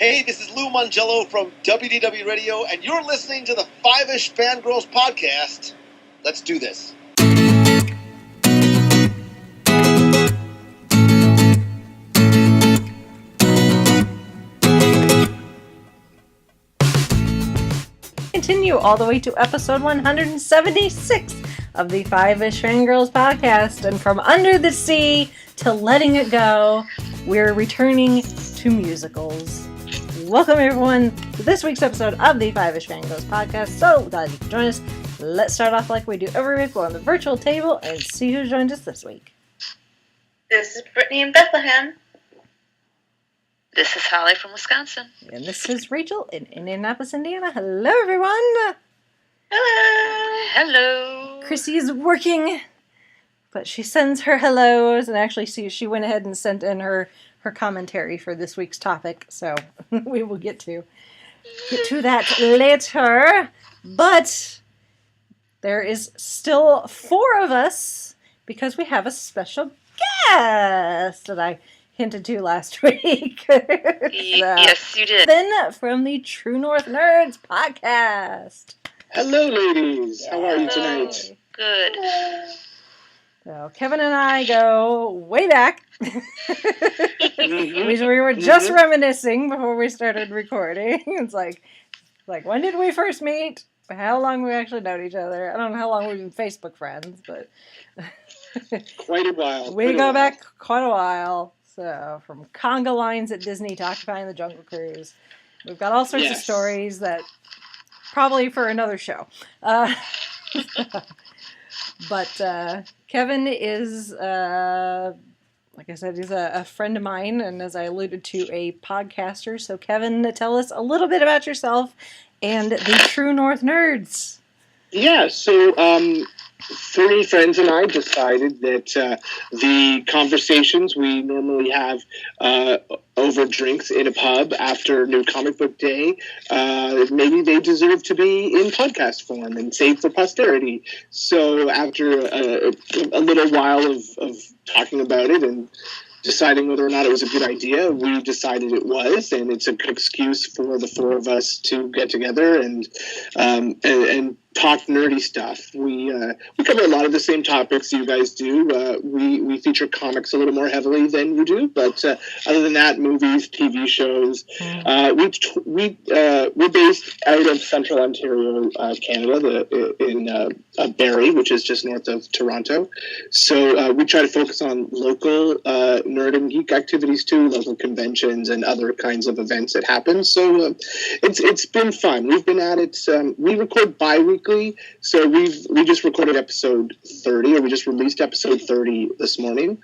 Hey, this is Lou Mangello from WDW Radio, and you're listening to the Five-ish Fangirls podcast. Let's do this. Continue all the way to episode 176 of the Five-ish Fangirls podcast, and from Under the Sea to Letting It Go, we're returning to musicals. Welcome everyone to this week's episode of the Five-ish Fangirls podcast. So glad you could join us. Let's start off like we do every week. We're on the virtual table and see who joined us this week. This is Brittany in Bethlehem. This is Holly from Wisconsin. And this is Rachel in Indianapolis, Indiana. Hello everyone. Hello. Hello. Chrissy is working, but she sends her hellos, and actually she went ahead and sent in her commentary for this week's topic, so we will get to that later. But there is still 4 of us because we have a special guest that I hinted to last week. Yes, you did. Then from the True North Nerds podcast. Hello, ladies. How are you tonight? Good. So Kevin and I go way back. We were just reminiscing before we started recording. It's like when did we first meet? How long we actually known each other? I don't know how long we've been Facebook friends, but quite a while. We go back quite a while. So from conga lines at Disney to Occupying the Jungle Cruise, we've got all sorts of stories that probably for another show. But Kevin is, like I said, he's a friend of mine, and as I alluded to, a podcaster. So Kevin, tell us a little bit about yourself and the True North Nerds. Yeah, so 3 friends and I decided that the conversations we normally have over drinks in a pub after New Comic Book Day, maybe they deserve to be in podcast form and saved for posterity. So after a little while of talking about it and deciding whether or not it was a good idea, we decided it was, and it's a good excuse for the 4 of us to get together and talk nerdy stuff. We cover a lot of the same topics you guys do. We feature comics a little more heavily than you do, but other than that, movies, TV shows. We're based out of Central Ontario, Canada, in Barrie, which is just north of Toronto. So we try to focus on local nerd and geek activities too, local conventions and other kinds of events that happen. So it's been fun. We've been at it. We record bi-weekly. So we just recorded episode 30, or we just released episode 30 this morning.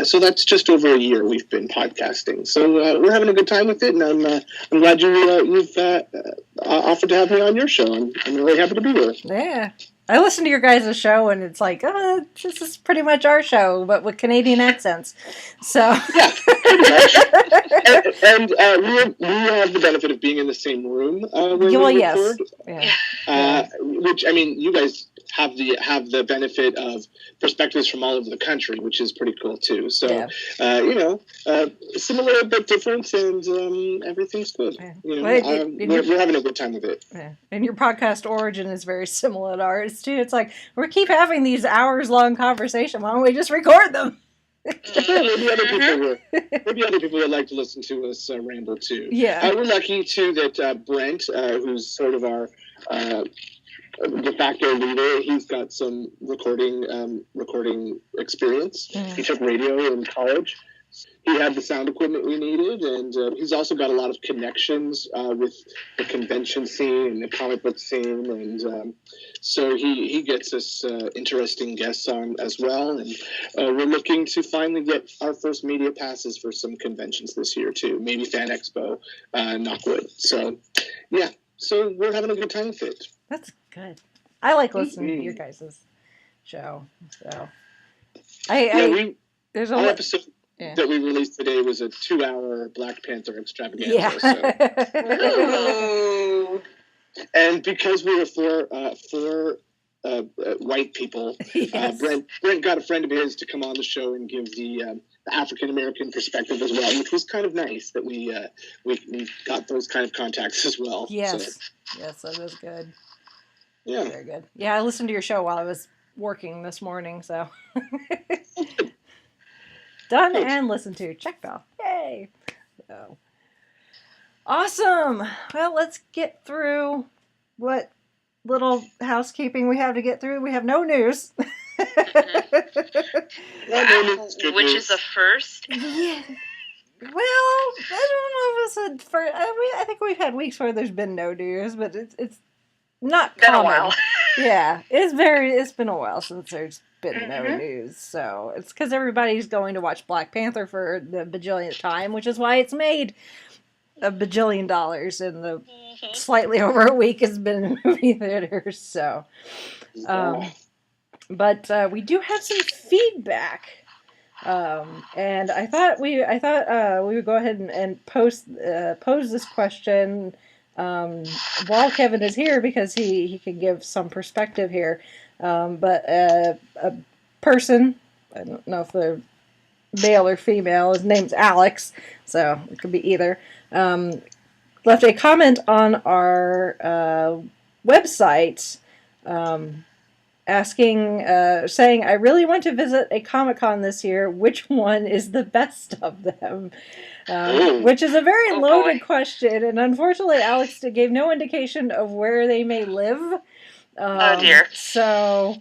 So that's just over a year we've been podcasting. So we're having a good time with it, and I'm glad you've offered to have me on your show. I'm really happy to be here. Yeah. I listen to your guys' show, and it's like, this is pretty much our show, but with Canadian accents. So yeah, pretty much. And we have the benefit of being in the same room when we record. Yeah. Which, I mean, you guys have the benefit of perspectives from all over the country, which is pretty cool too. So, similar but different, and everything's good. Yeah. We're having a good time with it. Yeah. And your podcast origin is very similar to ours too. It's like we keep having these hours-long conversations. Why don't we just record them? Maybe other people would like to listen to us ramble too. Yeah. We're lucky too that Brent, who's sort of our de facto leader, he's got some recording experience. He took radio in college. He had the sound equipment we needed, and he's also got a lot of connections with the convention scene and the comic book scene, and so he gets us interesting guests on as well. And we're looking to finally get our first media passes for some conventions this year too, maybe Fan Expo, Knockwood. So yeah, so we're having a good time with it. That's good. I like listening to your guys' show. So there's a episode. Yeah. That we released today was a 2-hour Black Panther extravaganza. Yeah. So. And because we were four white people, Brent got a friend of his to come on the show and give the African American perspective as well, which was kind of nice that we got those kind of contacts as well. Yes, yes, that was good. Yeah, very good. Yeah, I listened to your show while I was working this morning, so done and listened to. Check off. Yay! So awesome. Well, let's get through what little housekeeping we have to get through. We have no news. Which is a first. Yeah. Well, I don't know if it's a first. I think we've had weeks where there's been no news, but it's not been common. A while. Yeah, it's been a while since there's been no news. So it's because everybody's going to watch Black Panther for the bajillionth time, which is why it's made $1 billion in the slightly over a week has been in movie theaters. So, but we do have some feedback. And I thought we would go ahead and pose this question while Kevin is here, because he can give some perspective here. But a person, I don't know if they're male or female, his name's Alex, so it could be either, left a comment on our website asking, saying, I really want to visit a Comic-Con this year. Which one is the best of them? Which is a very loaded question, and unfortunately Alex gave no indication of where they may live. Oh dear. So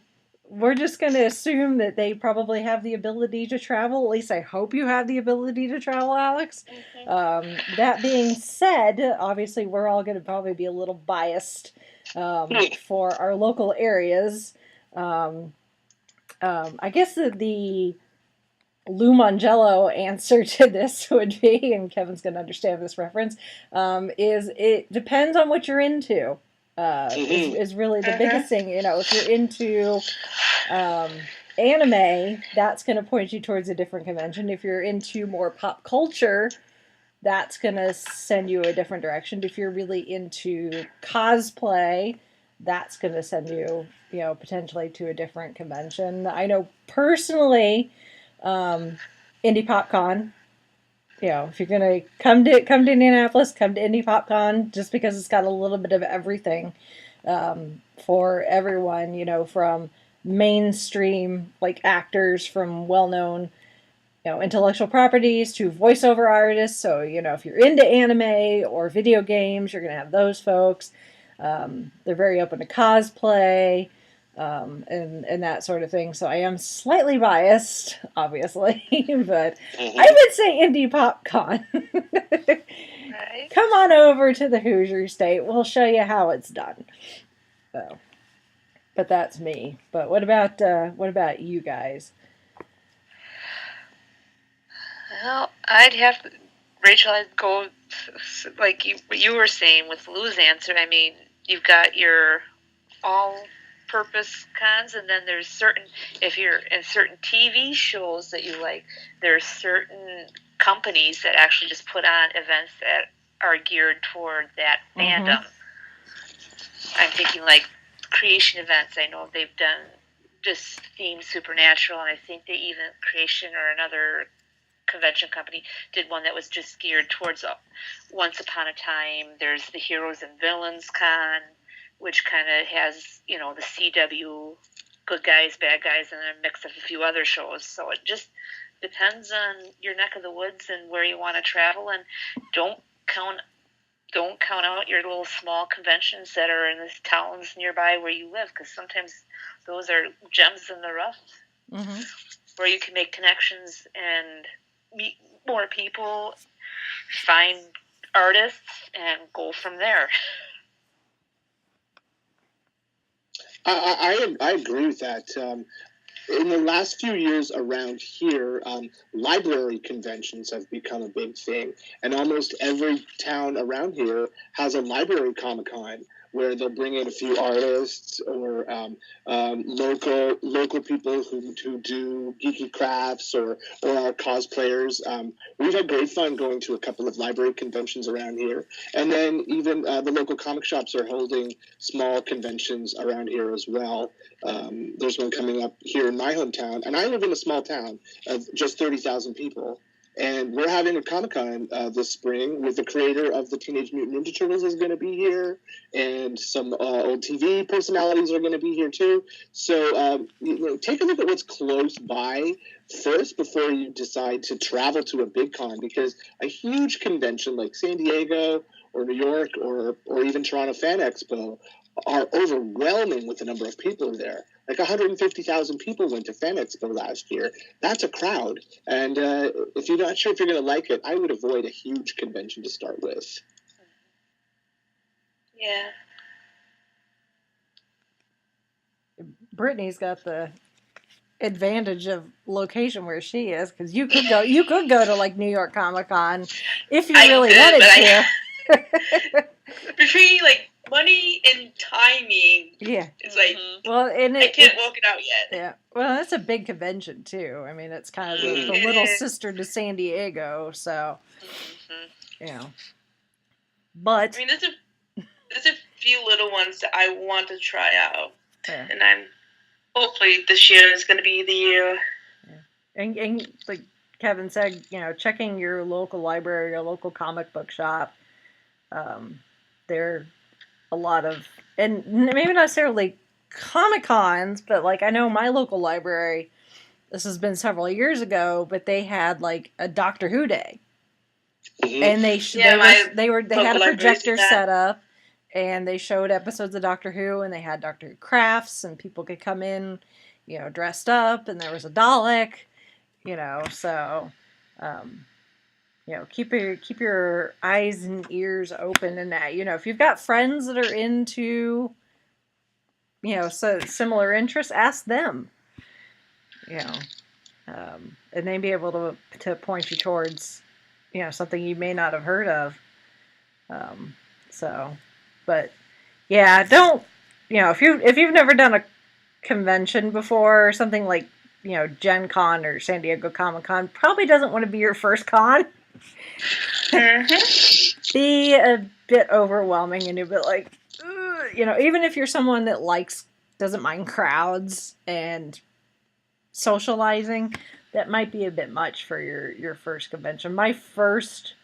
we're just going to assume that they probably have the ability to travel. At least I hope you have the ability to travel, Alex. That being said, obviously we're all going to probably be a little biased for our local areas. I guess the Lou Mangello answer to this would be, and Kevin's going to understand this reference, is it depends on what you're into. Is really the biggest thing. You know, if you're into anime, that's going to point you towards a different convention. If you're into more pop culture, that's going to send you a different direction. If you're really into cosplay, that's going to send you, potentially to a different convention. I know personally, Indie PopCon, if you're going to come to Indianapolis, come to Indie PopCon, just because it's got a little bit of everything for everyone, from mainstream, like actors from well-known, intellectual properties to voiceover artists. So, if you're into anime or video games, you're going to have those folks. They're very open to cosplay and that sort of thing. So I am slightly biased, obviously, but I would say Indie PopCon. Right. Come on over to the Hoosier State. We'll show you how it's done. So, but that's me. But what about you guys? Well, Rachel, I'd go like you were saying with Lou's answer. I mean, you've got your all-purpose cons, and then there's if you're in certain TV shows that you like, there's certain companies that actually just put on events that are geared toward that fandom. I'm thinking like creation events. I know they've done just themed Supernatural, and I think they even Creation or another convention company did one that was just geared towards Once Upon a Time. There's the Heroes and Villains Con, which kind of has, the CW, good guys, bad guys, and a mix of a few other shows. So it just depends on your neck of the woods and where you want to travel, and don't count out your little small conventions that are in the towns nearby where you live, because sometimes those are gems in the rough, where you can make connections and meet more people, find artists, and go from there. I agree with that. In the last few years around here, library conventions have become a big thing, and almost every town around here has a library Comic-Con where they'll bring in a few artists or local people who do geeky crafts or are cosplayers. We've had great fun going to a couple of library conventions around here, and then even the local comic shops are holding small conventions around here as well. There's one coming up here in my hometown, and I live in a small town of just 30,000 people. And we're having a Comic-Con this spring with the creator of the Teenage Mutant Ninja Turtles is going to be here, and some old TV personalities are going to be here too. So take a look at what's close by first before you decide to travel to a big con, because a huge convention like San Diego or New York or even Toronto Fan Expo are overwhelming with the number of people there. Like 150,000 people went to Fan Expo last year. That's a crowd. And if you're not sure if you're going to like it, I would avoid a huge convention to start with. Yeah. Brittany's got the advantage of location where she is, because you could go to like New York Comic Con if you really wanted to. Between like money and timing, it's like I can't walk it out yet. Yeah, well, that's a big convention too. I mean, it's kind of the little sister to San Diego, so But I mean, there's a few little ones that I want to try out, and I'm hopefully this year is going to be the year. Yeah. And like Kevin said, checking your local library, your local comic book shop. There are a lot of, and maybe not necessarily Comic-Cons, but like I know my local library, this has been several years ago, but they had like a Doctor Who day. Mm-hmm. And they had a projector set up, and they showed episodes of Doctor Who, and they had Doctor Who crafts, and people could come in, dressed up, and there was a Dalek, so keep your eyes and ears open in that. If you've got friends that are into, similar interests, ask them. And they'd be able to point you towards, something you may not have heard of. But yeah, don't, if you've never done a convention before, or something like, Gen Con or San Diego Comic Con probably doesn't want to be your first con. Be a bit overwhelming, and you'll be like, even if you're someone that doesn't mind crowds and socializing, that might be a bit much for your first convention. My first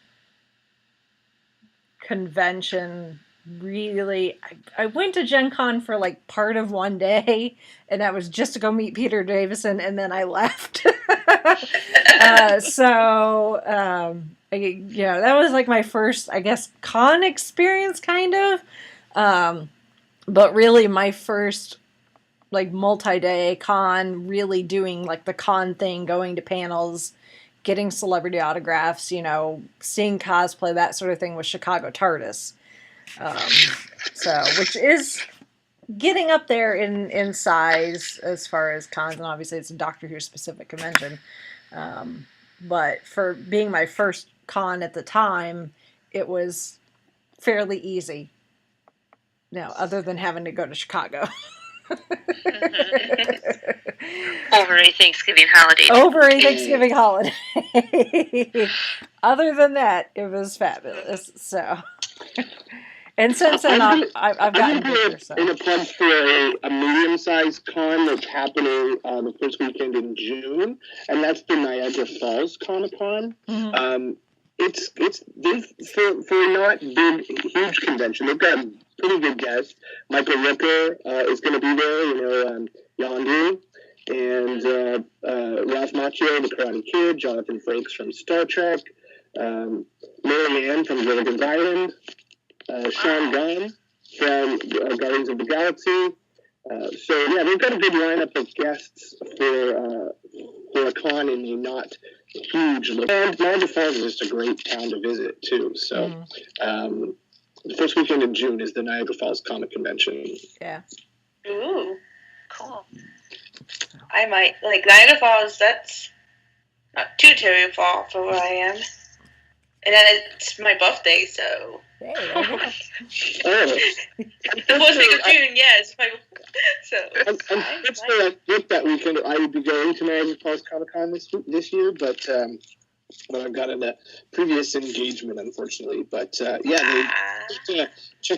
convention, really, I went to Gen Con for like part of one day, and that was just to go meet Peter Davison, and then I left. That was like my first, I guess, con experience, kind of. But really my first like multi-day con, really doing like the con thing, going to panels, getting celebrity autographs, seeing cosplay, that sort of thing, was Chicago TARDIS. Which is getting up there in size as far as cons, and obviously it's a Doctor Who specific convention. But for being my first con at the time, it was fairly easy. Other than having to go to Chicago. Over a Thanksgiving holiday. Other than that, it was fabulous. So, and since then, I've gotten bigger. So. In a plug for a medium-sized con that's happening the first weekend in June, and that's the Niagara Falls Comic-Con. Mm-hmm. For not big, huge convention, they've got pretty good guests. Michael Ripper is going to be there, Yondu, and Ralph Macchio, the Karate Kid, Jonathan Frakes from Star Trek, Mary Ann from Gilligan's Island, Sean Gunn from Guardians of the Galaxy. They've got a good lineup of guests for a con in a not huge. And Niagara Falls is just a great town to visit too. So, the first weekend in June is the Niagara Falls Comic Convention. Yeah. Ooh, cool. I might like Niagara Falls. That's not too far from where I am. And then it's my birthday, so. Hey, there you go. The first week of June, yeah, it's my. So. Unfortunately, I booked that weekend. I would be going to Niagara Falls Comic Con this year, but I've got a previous engagement, unfortunately. But check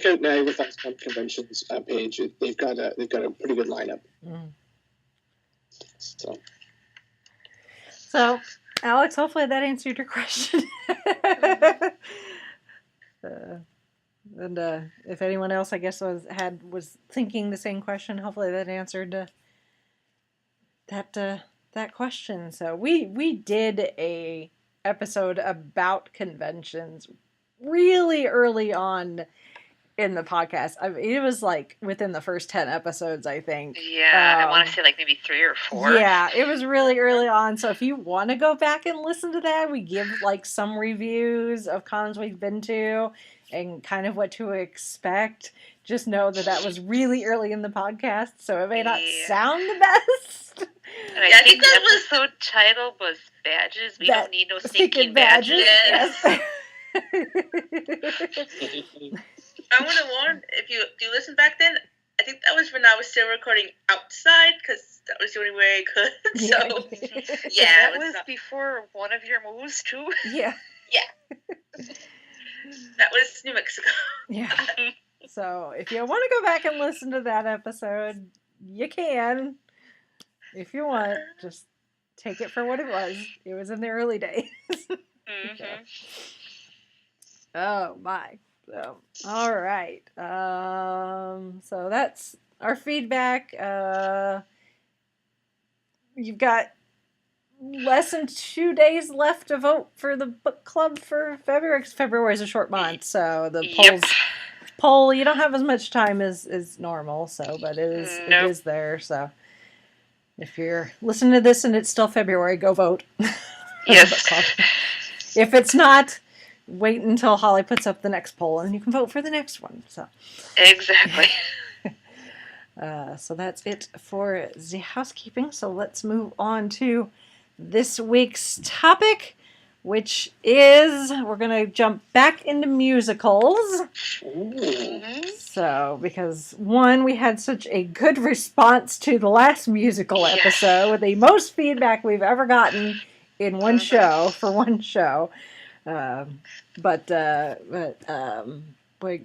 out Niagara Falls Comic Convention's page. They've got a pretty good lineup. Mm. So, Alex, hopefully that answered your question. And if anyone else, I guess, was thinking the same question, hopefully that answered that question. So we did a episode about conventions really early on in the podcast. I mean, it was like within the first 10 episodes, I think. Yeah, I want to say like maybe 3 or 4. Yeah, it was really early on. So if you want to go back and listen to that, we give like some reviews of cons we've been to and kind of what to expect. Just know that was really early in the podcast, so it may not sound the best. And I think the episode title was Badges. We don't need no stinking badges. Yes. I want to warn, if you listen back then, I think that was when I was still recording outside, because that was the only way I could. So, yeah. That was before one of your moves, too? Yeah. Yeah. That was New Mexico. Yeah. So, if you want to go back and listen to that episode, you can. If you want, just take it for what it was. It was in the early days. Mm-hmm. Oh, my. So, all right. So that's our feedback. You've got less than 2 days left to vote for the book club for February. 'Cause February is a short month, so the poll, you don't have as much time as normal. So, but it is there. So, if you're listening to this and it's still February, go vote. Yes. If it's not, wait until Holly puts up the next poll and you can vote for the next one. So exactly. So that's it for the housekeeping. So let's move on to this week's topic, which is we're going to jump back into musicals. Mm-hmm. So, because one, we had such a good response to the last musical episode, the most feedback we've ever gotten in one show, for one show. But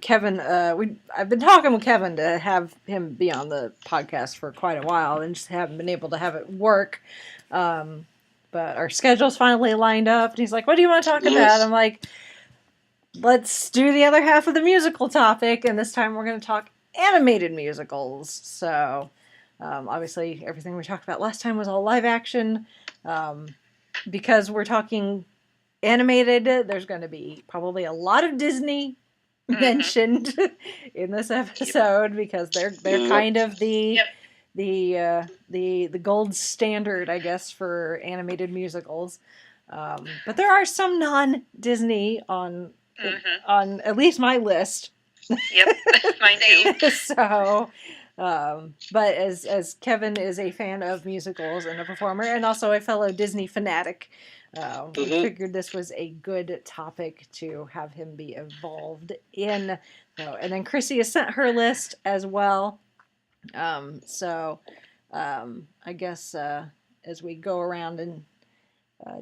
Kevin, I've been talking with Kevin to have him be on the podcast for quite a while, and just haven't been able to have it work. But our schedule's finally lined up, and he's like, "What do you want to talk about?" I'm like, "Let's do the other half of the musical topic, and this time we're going to talk animated musicals." So, obviously, everything we talked about last time was all live action. Because we're talking animated, there's going to be probably a lot of Disney mentioned in this episode, because they're kind of the gold standard, I guess, for animated musicals. But there are some non-Disney on at least my list. Yep, mine too. So, but as Kevin is a fan of musicals and a performer, and also a fellow Disney fanatic, we figured this was a good topic to have him be involved in. And then Chrissy has sent her list as well. So I guess as we go around and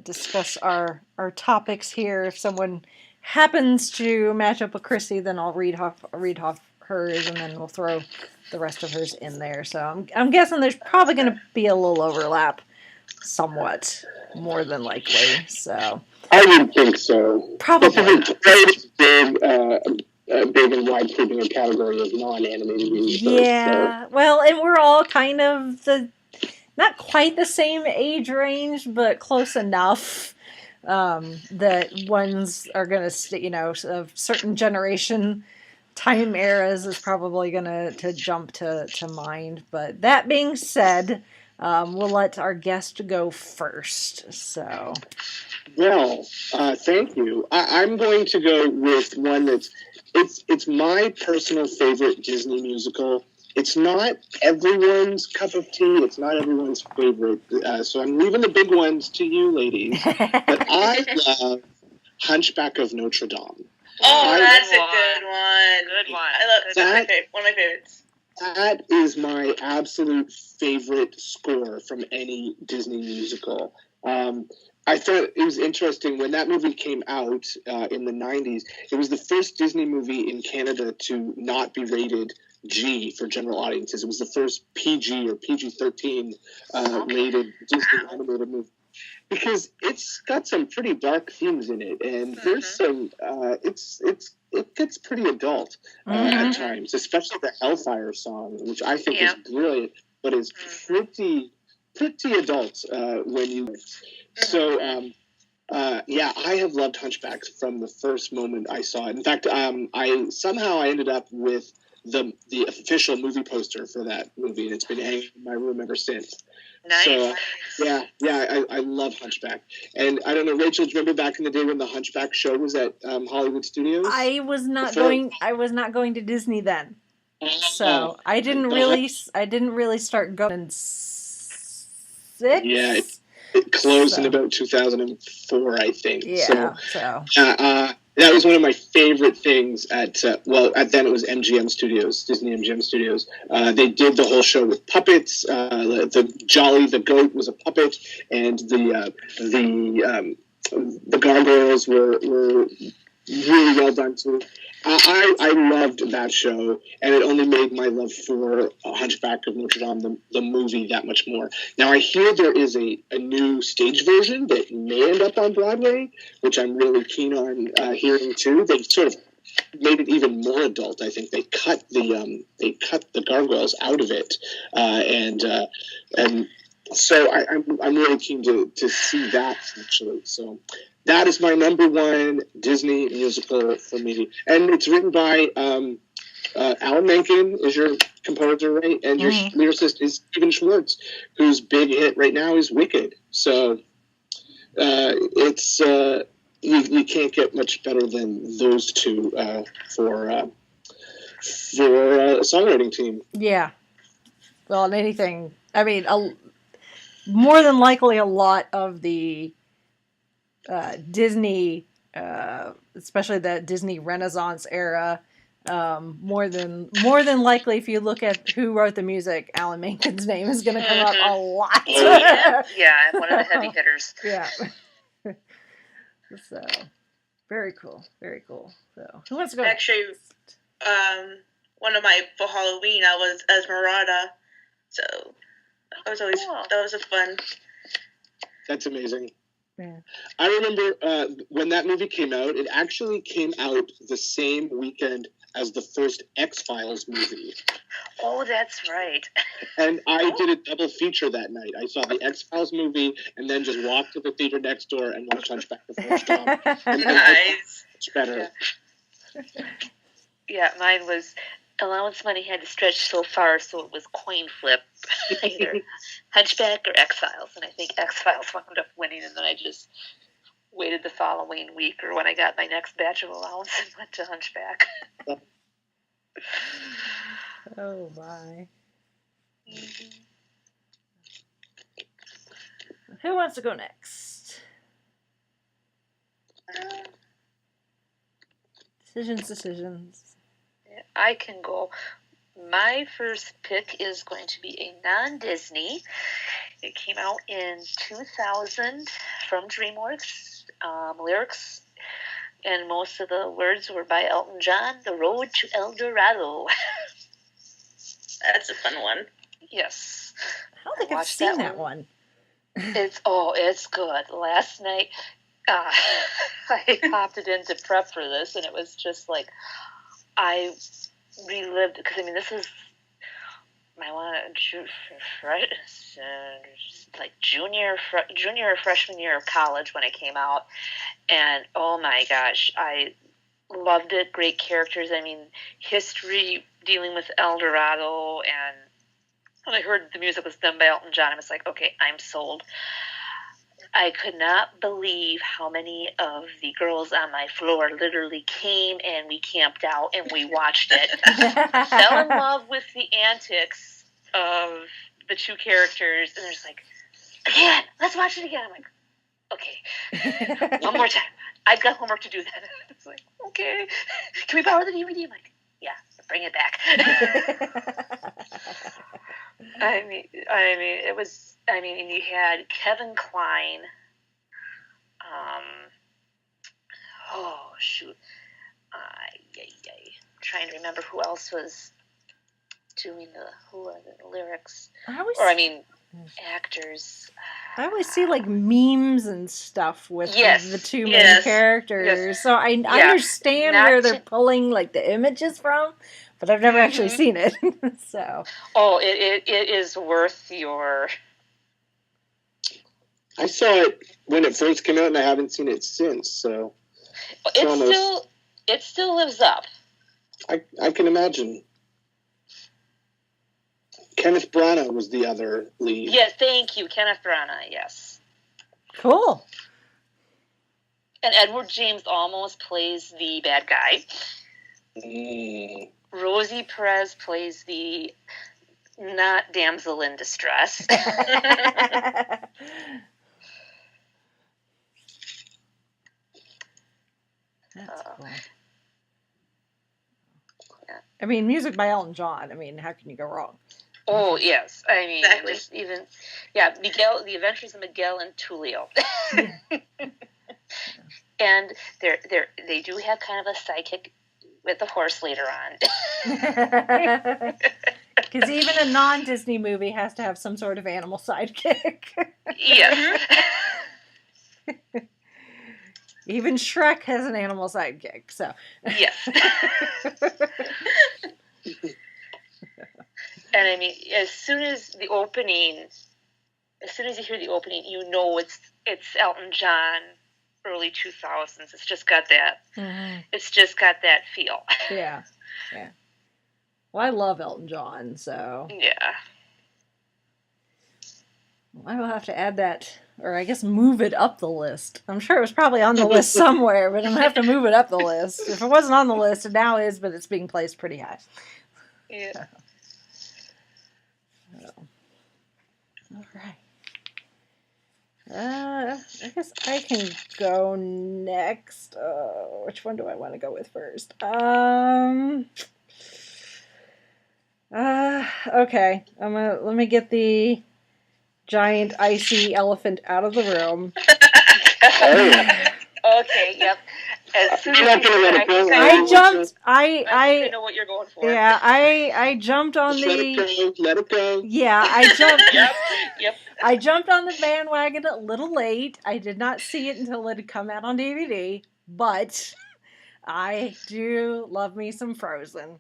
discuss our topics here, if someone happens to match up with Chrissy, then I'll read off hers, and then we'll throw the rest of hers in there. So I'm guessing there's probably going to be a little overlap, somewhat, more than likely. So I would think so. Probably. It's a big and wide sweeping category of non-animated musicals. Yeah, so. Well, and we're all kind of not quite the same age range, but close enough that ones are going to, of certain generation time eras is probably going to jump to mind. But that being said, we'll let our guest go first. So, well, thank you. I'm going to go with one that's it's my personal favorite Disney musical. It's not everyone's cup of tea. It's not everyone's favorite. So I'm leaving the big ones to you, ladies. But Hunchback of Notre Dame. Oh, that's a good one. Good one. I love that. One of my favorites. That is my absolute favorite score from any Disney musical. I thought it was interesting when that movie came out in the 90s. It was the first Disney movie in Canada to not be rated G for general audiences. It was the first PG or PG-13 rated Disney animated movie. Because it's got some pretty dark themes in it, and there's some. It gets pretty adult at times, especially the Hellfire song, which I think is brilliant, but is pretty adult when you. So I have loved Hunchbacks from the first moment I saw it. In fact, I ended up with the official movie poster for that movie, and it's been hanging in my room ever since. Nice. So, I love Hunchback. And I don't know, Rachel, do you remember back in the day when the Hunchback show was at Hollywood Studios? I was not going to Disney then. So I didn't really start going in 6. Yeah, it closed in about 2004, I think. Yeah. So. That was one of my favorite things at then it was MGM Studios, Disney MGM Studios. They did the whole show with puppets. The Jolly the goat was a puppet, and the gargoyles were really well done too. I loved that show, and it only made my love for Hunchback of Notre Dame, the movie, that much more. Now, I hear there is a new stage version that may end up on Broadway, which I'm really keen on hearing too. They've sort of made it even more adult. I think they cut the gargoyles out of it, and so I'm really keen to see that actually. So. That is my number one Disney musical for me. And it's written by Alan Menken is your composer, right? And your lyricist is Stephen Schwartz, whose big hit right now is Wicked. So it's you can't get much better than those two for a songwriting team. Yeah. Well, and anything. I mean, more than likely a lot of the Disney, especially the Disney Renaissance era, more than likely, if you look at who wrote the music, Alan Menken's name is going to come up a lot. Yeah, one of the heavy hitters. Yeah. So, very cool. So, who wants to go? Actually, one of my for Halloween, I was Esmeralda. So that was a fun. That's amazing. Yeah. I remember when that movie came out, it actually came out the same weekend as the first X-Files movie. Oh, that's right. And I did a double feature that night. I saw the X-Files movie and then just walked to the theater next door and watched Hunchback of Notre Dame. Nice. It's better. Yeah, mine was allowance money had to stretch so far, so it was coin flip, either Hunchback or X-Files, and I think X-Files wound up winning, and then I just waited the following week or when I got my next batch of allowance and went to Hunchback. Oh, my. Who wants to go next? Decisions. I can go. My first pick is going to be a non-Disney. It came out in 2000 from DreamWorks. Lyrics and most of the words were by Elton John. The Road to El Dorado. That's a fun one. Yes. I don't think I've seen that one. It's good. Last night, I popped it in to prep for this, and it was just like I relived, because I mean this is my one like junior or freshman year of college when it came out, and oh my gosh, I loved it. Great characters. I mean, history dealing with El Dorado, and when I heard the music was done by Elton John, I was like, okay, I'm sold. I could not believe how many of the girls on my floor literally came and we camped out and we watched it. Fell in love with the antics of the two characters, and they're just like, again, let's watch it again. I'm like, okay, one more time. I've got homework to do then. It's like, okay, can we borrow the DVD? I'm like, yeah, bring it back. I mean, it was. I mean, and you had Kevin Kline. Oh shoot. Trying to remember who else was doing the lyrics. Actors. I always see like memes and stuff with the two main characters. So I understand where they're pulling like the images from, but I've never actually seen it. So. Oh, it is worth your. I saw it when it first came out, and I haven't seen it since. So. It still lives up. I can imagine. Kenneth Branagh was the other lead. Yes, thank you, Kenneth Branagh. Yes. Cool. And Edward James Olmos plays the bad guy. Rosie Perez plays the not damsel in distress. That's cool. Yeah. I mean, music by Elton John. I mean, how can you go wrong? Oh, yes. I mean, exactly. Miguel, The Adventures of Miguel and Tulio. And they do have kind of a sidekick with the horse later on. Because even a non-Disney movie has to have some sort of animal sidekick. Yes. Even Shrek has an animal sidekick, so. Yes. And I mean, as soon as you hear the opening, you know it's Elton John, early 2000s. It's just got that. Mm-hmm. It's just got that feel. Yeah. Well, I love Elton John, so. Yeah. I will have to add that, or I guess move it up the list. I'm sure it was probably on the list somewhere, but I'm going to have to move it up the list. If it wasn't on the list, it now is, but it's being placed pretty high. Yeah. All right. I guess I can go next. Which one do I want to go with first? Okay. Let me get the giant icy elephant out of the room. Okay, yep. As soon as I jumped. I know what you're going for. Yeah, I jumped on Just let it go. Yeah, I jumped. Yep. I jumped on the bandwagon a little late. I did not see it until it had come out on DVD, but I do love me some Frozen.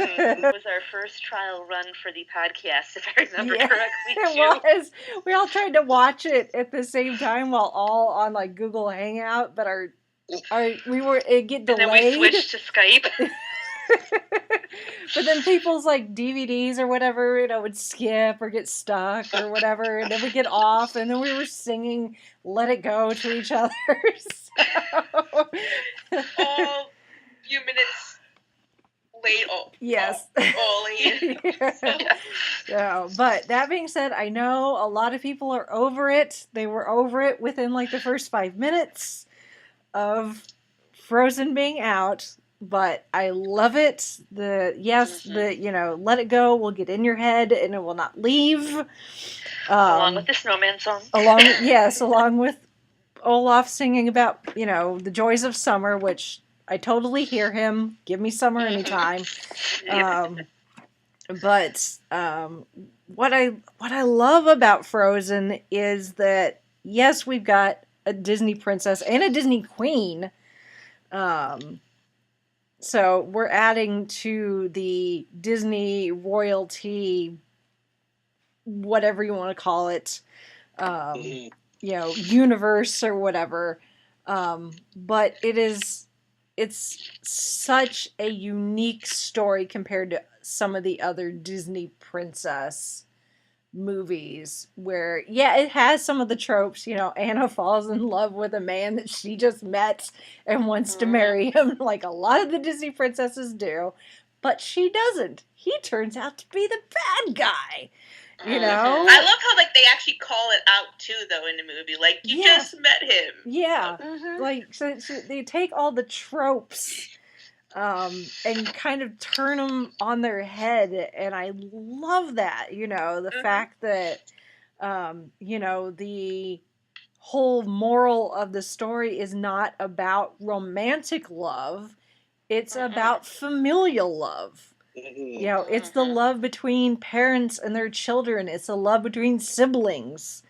It was our first trial run for the podcast, if I remember correctly. It was. We all tried to watch it at the same time while all on like Google Hangout, but it get delayed. And then we switched to Skype. But then people's like DVDs or whatever, would skip or get stuck or whatever, and then we get off, and then we were singing "Let It Go" to each other. All few minutes late. Yes. Late. Yeah. But that being said, I know a lot of people are over it. They were over it within like the first 5 minutes of Frozen being out. But I love it. Let it go will get in your head and it will not leave. Along with the snowman song. Along with Olaf singing about, the joys of summer, which I totally hear him. Give me summer anytime. But what I love about Frozen is that, yes, we've got a Disney princess and a Disney queen. So we're adding to the Disney royalty, whatever you want to call it, universe or whatever. But it's such a unique story compared to some of the other Disney princess movies where, it has some of the tropes, Anna falls in love with a man that she just met and wants to marry him like a lot of the Disney princesses do, but she doesn't. He turns out to be the bad guy. You know? I love how like they actually call it out too, though, in the movie. Like you just met him. Yeah. Like so they take all the tropes and kind of turn them on their head, and I love that. You know, the fact that you know, the whole moral of the story is not about romantic love. It's about familial love. You know, it's the love between parents and their children. It's the love between siblings.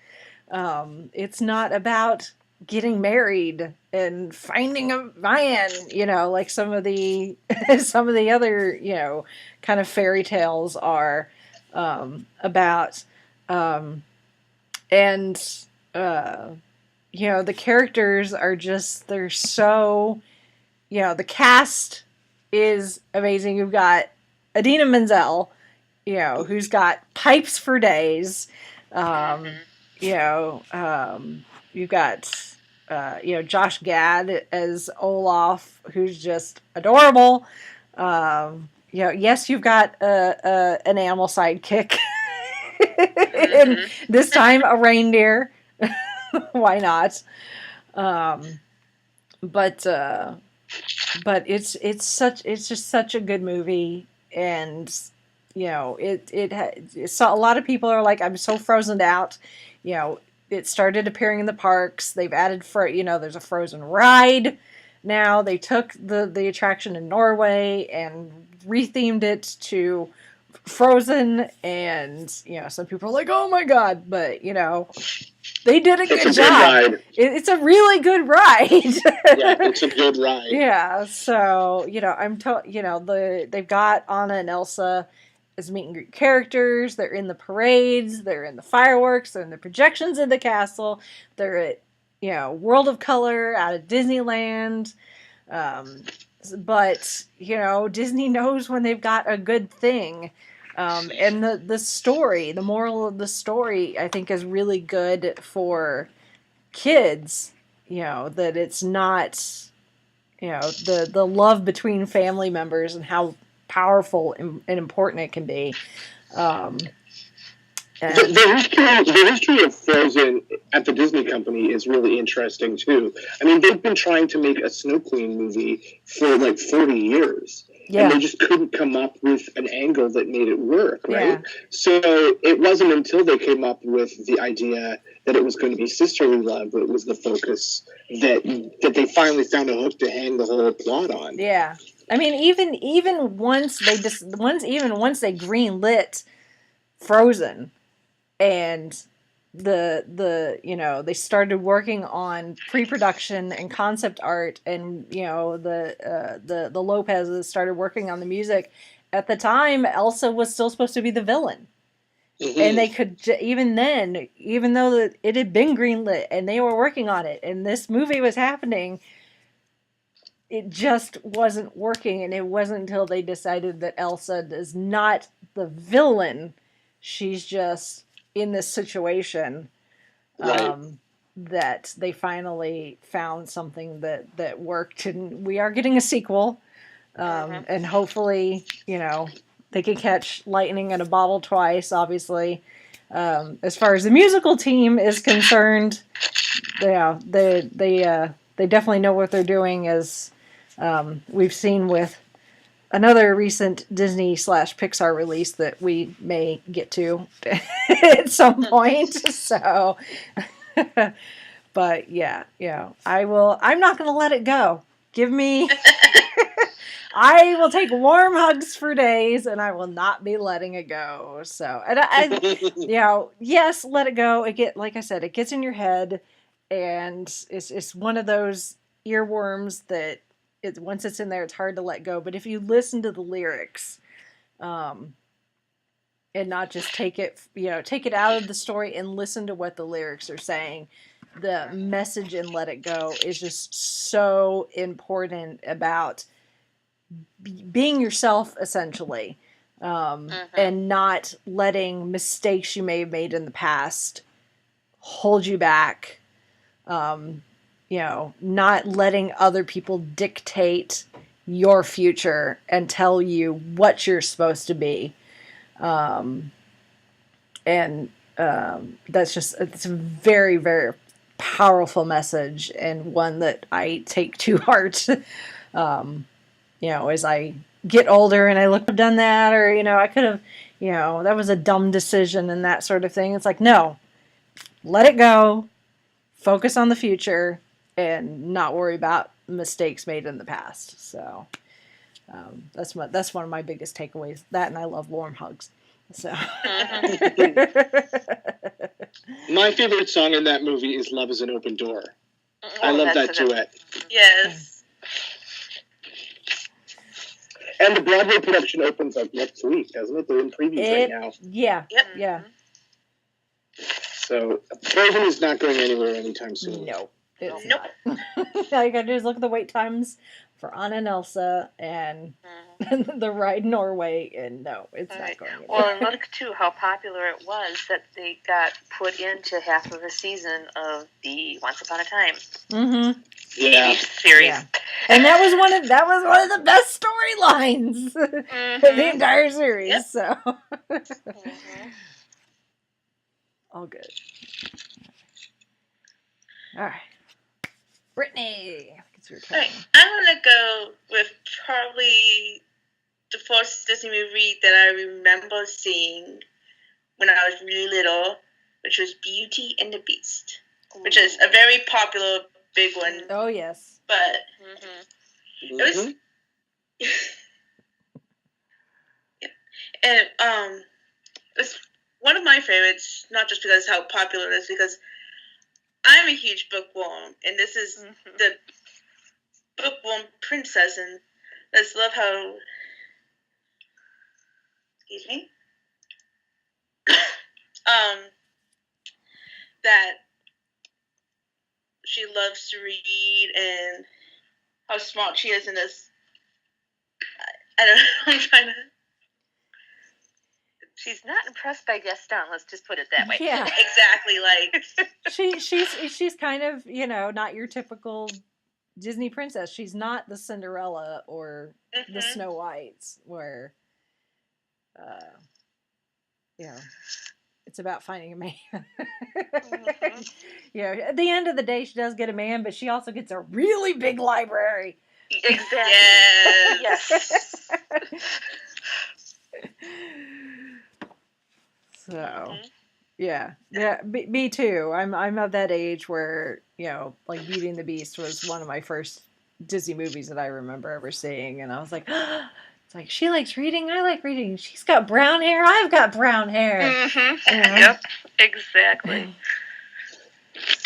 It's not about getting married and finding a man, you know, like some of the some of the other, you know, kind of fairy tales are about. And you know, the characters are just, they're so, you know, the cast is amazing. You've got Idina Menzel, you know, who's got pipes for days. You know, you've got, you know, Josh Gad as Olaf, who's just adorable. You know, yes, you've got an animal sidekick. And this time a reindeer. Why not? But it's just such a good movie, and you know, so a lot of people are like, I'm so frozen out. You know, it started appearing in the parks. They've added you know, there's a Frozen ride now. They took the attraction in Norway and rethemed it to Frozen, and you know, some people are like, oh my god, but you know, they did a good job. It's a really good ride. Yeah, it's a good ride. Yeah, so you know, you know, they've got Anna and Elsa as meet and greet characters. They're in the parades. They're in the fireworks. They're in the projections in the castle. They're at, you know, World of Color out at Disneyland. But you know, Disney knows when they've got a good thing. And the story, the moral of the story, I think is really good for kids. You know, that it's not, you know, the love between family members and how powerful and important it can be. The history of Frozen at the Disney company is really interesting too. I mean, they've been trying to make a Snow Queen movie for like 40 years. Yeah. And they just couldn't come up with an angle that made it work, right? Yeah. So it wasn't until they came up with the idea that it was going to be sisterly love that was the focus, that they finally found a hook to hang the whole plot on. Yeah. I mean, even once they greenlit Frozen, and the you know, they started working on pre-production and concept art, and you know, the Lopez's started working on the music. At the time, Elsa was still supposed to be the villain. And they could, even then, even though it had been greenlit and they were working on it and this movie was happening, it just wasn't working. And it wasn't until they decided that Elsa is not the villain, she's just in this situation, that they finally found something that worked. And we are getting a sequel, and hopefully, you know, they can catch lightning in a bottle twice. Obviously, as far as the musical team is concerned, yeah, they definitely know what they're doing, as we've seen with another recent Disney/Pixar release that we may get to at some point. So, but yeah, I'm not going to let it go. Give me, I will take warm hugs for days, and I will not be letting it go. So, and I you know, yes, let it go. Like I said, it gets in your head, and it's one of those earworms that once it's in there, it's hard to let go. But if you listen to the lyrics, and not just take it out of the story and listen to what the lyrics are saying, the message in Let It Go is just so important about being yourself, essentially, and not letting mistakes you may have made in the past hold you back. You know, not letting other people dictate your future and tell you what you're supposed to be. And And it's a very, very powerful message, and one that I take to heart. As I get older and I look, I've done that, or, I could have, that was a dumb decision and that sort of thing. It's like, no, let it go, focus on the future, and not worry about mistakes made in the past. So that's one of my biggest takeaways. That, and I love warm hugs. So my favorite song in that movie is "Love Is an Open Door." I love that duet. Yes. And the Broadway production opens up next week, doesn't it? They're in previews right now. Yeah. Yep. Yeah. So Frozen is not going anywhere anytime soon. No, it's Nope. not. All you gotta do is look at the wait times for Anna and Elsa and the ride Norway, and no, it's not going anywhere. Well, and look too how popular it was that they got put into half of a season of the Once Upon a Time Yeah. series. Yeah. And that was one of the best storylines of the entire series. Yep. So all good. All right, Brittany, it's your turn. Alright, I'm gonna go with probably the first Disney movie that I remember seeing when I was really little, which was Beauty and the Beast, which is a very popular big one. Oh yes. But it was, and it was one of my favorites, not just because how popular it is, because I'm a huge bookworm, and this is the bookworm princess, and I just love how, excuse me, that she loves to read, and how smart she is in this. I don't know, I'm trying to... She's not impressed by Gaston, let's just put it that way. Yeah. Exactly, like... She's kind of, not your typical Disney princess. She's not the Cinderella or the Snow Whites, where, it's about finding a man. At the end of the day, she does get a man, but she also gets a really big library. Exactly. Yes. So, yeah, me too. I'm of that age where, like Beauty and the Beast was one of my first Disney movies that I remember ever seeing, and I was like, it's like, she likes reading, I like reading. She's got brown hair, I've got brown hair. Yep, exactly.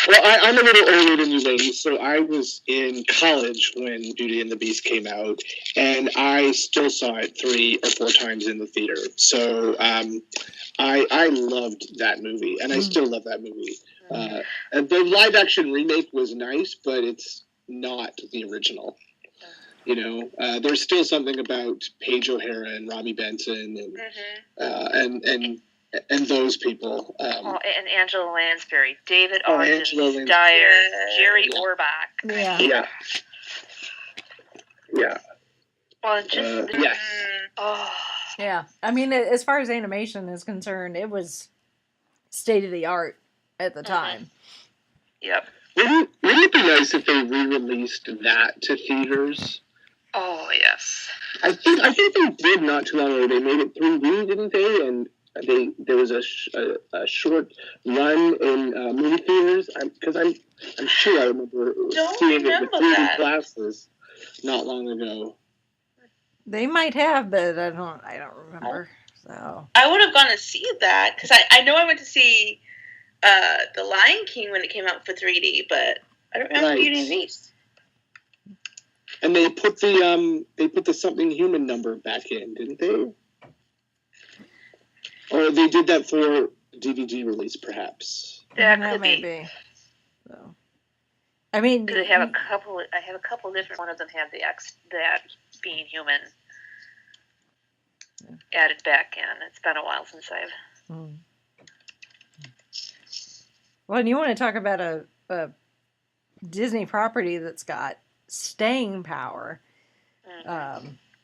Well, I'm a little older than you ladies, so I was in college when Beauty and the Beast came out, and I still saw it 3 or 4 times in the theater. So I loved that movie, and I still love that movie. The live-action remake was nice, but it's not the original. There's still something about Paige O'Hara and Robbie Benson and those people. And Angela Lansbury, David Ogden Steyer, Jerry Orbach. Yeah. Well, just yes. Yeah. I mean, as far as animation is concerned, it was state of the art at the time. Yep. Wouldn't it be nice if they re-released that to theaters? Oh yes. I think they did not too long ago. They made it 3D, didn't they? And there was a short run in movie theaters, because I'm sure I remember seeing it with 3D glasses not long ago. They might have, but I don't remember. So I would have gone to see that, because I know I went to see The Lion King when it came out for 3D, but I don't remember Beauty and the Beast. And they put the Something Human number back in, didn't they? Or they did that for DVD release, perhaps. That that could may be. So, I mean, I have a couple different. One of them have that being human added back in. It's been a while since I've. Well, and you want to talk about a Disney property that's got staying power.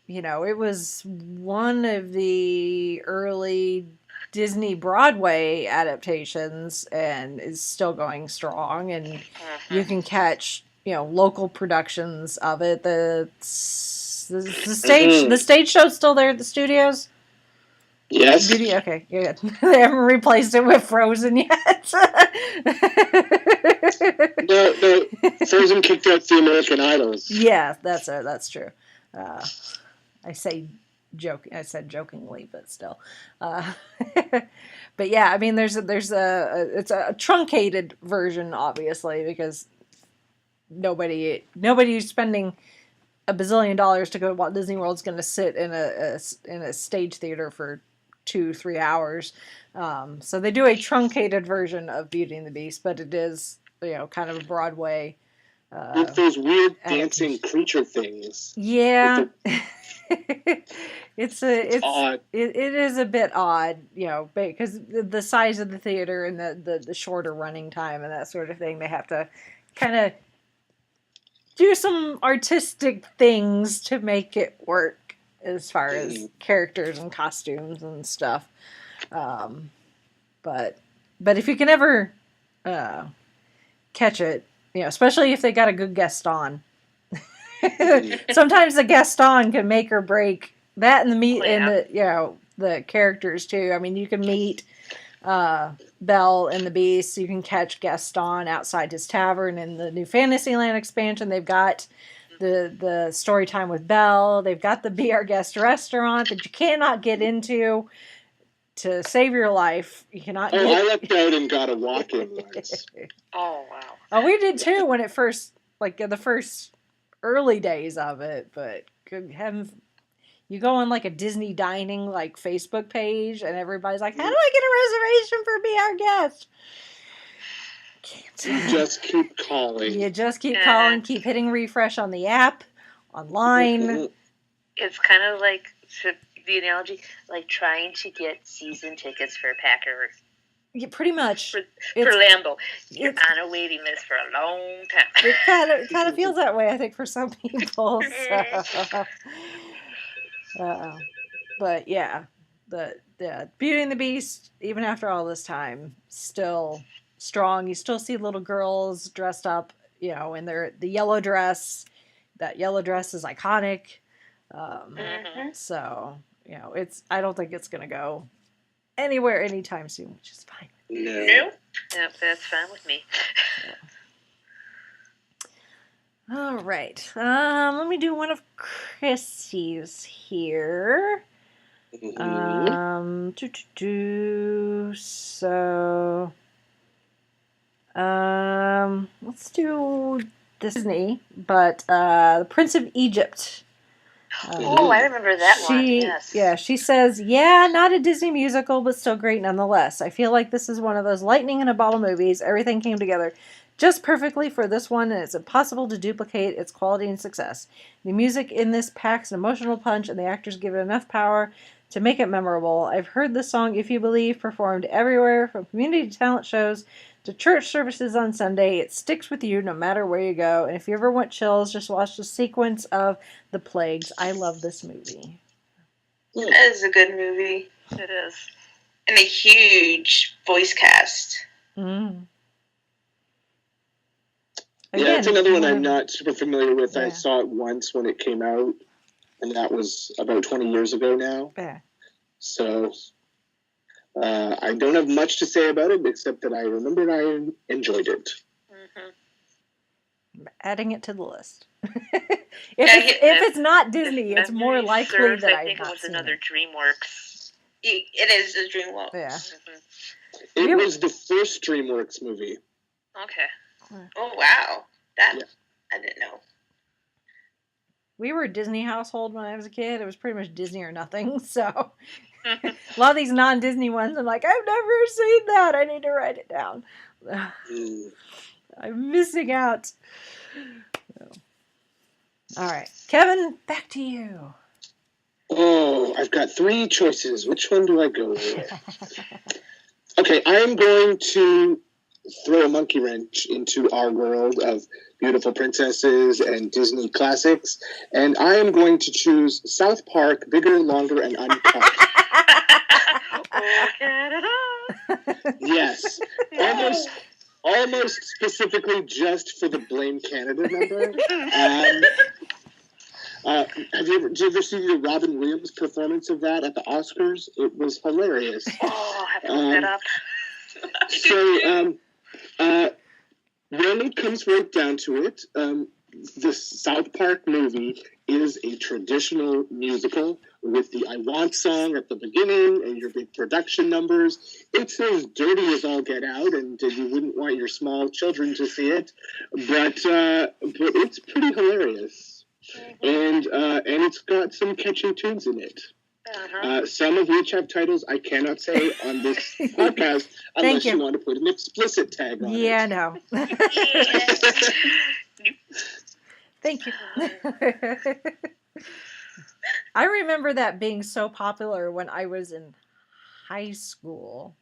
it was one of the early Disney Broadway adaptations and is still going strong. And you can catch, local productions of it. The stage show's still there at the studios. Yes. Okay, good. They haven't replaced it with Frozen yet. No, Frozen kicked out the American Idols. Yeah, that's true. I said jokingly, but still. But yeah, I mean, it's a truncated version, obviously, because nobody's spending $1 bazillion to go to Walt Disney World is going to sit in a stage theater for 2-3 hours. So they do a truncated version of Beauty and the Beast, but it is, kind of a Broadway. With those weird dancing creature things. Yeah. It's odd. It is a bit odd, because the size of the theater and the shorter running time and that sort of thing, they have to kind of do some artistic things to make it work as far as characters and costumes and stuff. But if you can ever catch it, especially if they got a good guest on. Sometimes the guest on can make or break that and the characters too. I mean, you can meet Belle and the Beast. You can catch Gaston outside his tavern in the new Fantasyland expansion. They've got the story time with Belle. They've got the Be Our Guest restaurant that you cannot get into to save your life. You cannot. I lucked out and got a walk-in once. Oh wow! Oh, we did too when it first, the first early days of it. But good heavens, you go on a Disney dining Facebook page, and everybody's like, "How do I get a reservation for Be Our Guest?" Can't. You just keep calling. You just keep calling. Keep hitting refresh on the app, online. It's kind of the analogy, trying to get season tickets for Packers. Yeah, pretty much. For Lambeau. You're on a waiting list for a long time. It kind of feels that way, I think, for some people. So. But yeah, the Beauty and the Beast, even after all this time, still strong. You still see little girls dressed up, in the yellow dress. That yellow dress is iconic. So, I don't think it's going to go anywhere anytime soon, which is fine. No. Nope. Yep, that's fine with me. All right. Let me do one of Chrissy's here. So, let's do Disney, but the Prince of Egypt. I remember that one. Yes. Yeah, she says, not a Disney musical, but still great nonetheless. I feel like this is one of those lightning in a bottle movies. Everything came together just perfectly for this one, and it's impossible to duplicate its quality and success. The music in this packs an emotional punch, and the actors give it enough power to make it memorable. I've heard the song If You Believe performed everywhere, from community talent shows to church services on Sunday. It sticks with you no matter where you go. And if you ever want chills, just watch the sequence of The Plagues. I love this movie. That is a good movie. It is. And a huge voice cast. Mm. Again, it's another one I'm not super familiar with. Yeah. I saw it once when it came out, and that was about 20 years ago now. Yeah. So I don't have much to say about it, except that I remembered I enjoyed it. I'm adding it to the list. if it's not Disney, it's more likely that I think it was another DreamWorks. It is a DreamWorks. Yeah. It was the first DreamWorks movie. Okay. Oh, wow. I didn't know. We were a Disney household when I was a kid. It was pretty much Disney or nothing. So a lot of these non-Disney ones, I'm like, I've never seen that. I need to write it down. I'm missing out. So. All right. Kevin, back to you. Oh, I've got 3 choices. Which one do I go with? Okay, I'm going to throw a monkey wrench into our world of beautiful princesses and Disney classics, and I am going to choose South Park, Bigger, Longer, and Uncut. Oh, Canada. Yes, almost specifically just for the Blame Canada number. Did you ever see the Robin Williams performance of that at the Oscars? It was hilarious. Oh, I have to look that up. So, when it comes right down to it, the South Park movie is a traditional musical with the I Want song at the beginning and your big production numbers. It's as dirty as all get out, and you wouldn't want your small children to see it, but it's pretty hilarious. And it's got some catchy tunes in it. Some of which have titles I cannot say on this podcast unless you want to put an explicit tag on it. Yeah, no. Thank you. I remember that being so popular when I was in high school.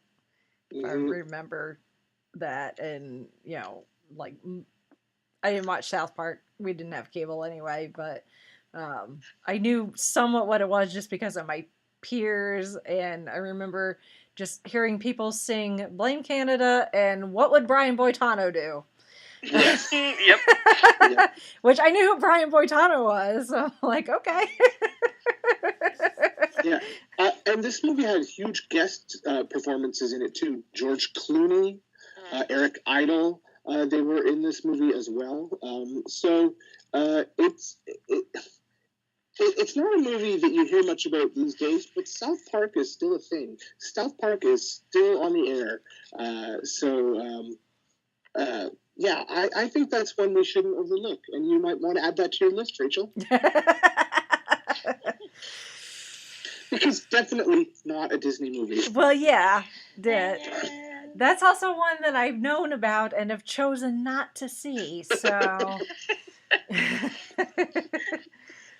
I remember that, and like I didn't watch South Park. We didn't have cable anyway, but I knew somewhat what it was just because of my peers, and I remember just hearing people sing Blame Canada and What Would Brian Boitano Do? Yes. Yep. Which I knew who Brian Boitano was, so I'm like, okay. Yeah. And this movie had huge guest performances in it too. George Clooney, Eric Idle, they were in this movie as well. It's not a movie that you hear much about these days, but South Park is still a thing. South Park is still on the air. Yeah, I think that's one we shouldn't overlook. And you might want to add that to your list, Rachel. Because definitely not a Disney movie. Well, yeah. That's also one that I've known about and have chosen not to see. So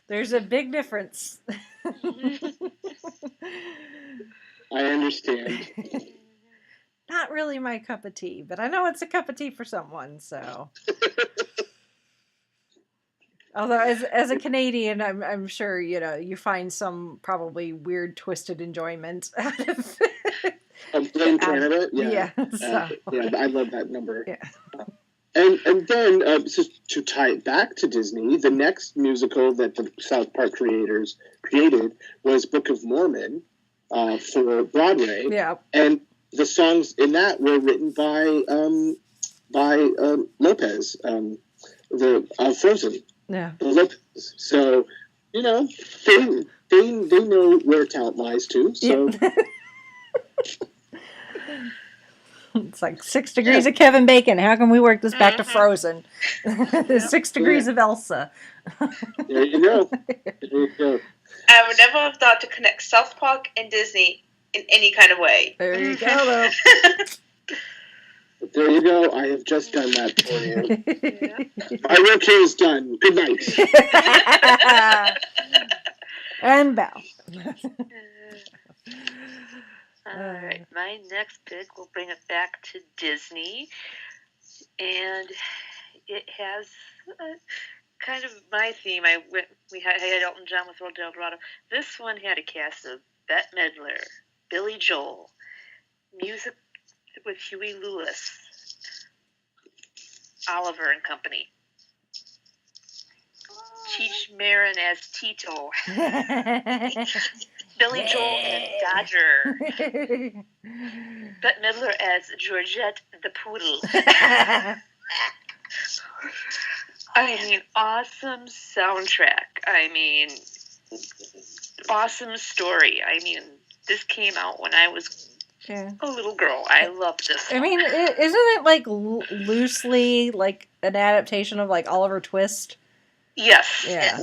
there's a big difference. I understand. Not really my cup of tea, but I know it's a cup of tea for someone, so. Although, as a Canadian, I'm sure, you find some probably weird, twisted enjoyment out of Blame Canada? Yeah. So. Yeah, I love that number. Yeah. And then, to tie it back to Disney, the next musical that the South Park creators created was Book of Mormon for Broadway. Yeah. And the songs in that were written by Lopez, the Frozen. Yeah. The Lopez. So, they know where talent lies too. So. Yeah. It's like 6 degrees of Kevin Bacon. How can we work this back to Frozen? 6 degrees of Elsa. There you go. I would never have thought to connect South Park and Disney in any kind of way. There you go, though. There you go. I have just done that for you. My work here is done. Good night. And bow. All right, my next pick will bring it back to Disney, and it has kind of my theme. We had Elton John with Road to El Dorado. This one had a cast of Bette Midler, Billy Joel, music with Huey Lewis, Oliver and Company, Cheech Marin as Tito, Billy Joel as Dodger, Bette Midler as Georgette the Poodle. I mean, awesome soundtrack. I mean, awesome story. I mean, this came out when I was a little girl. I loved this one. I mean, isn't it like loosely like an adaptation of like Oliver Twist? Yes. Yeah.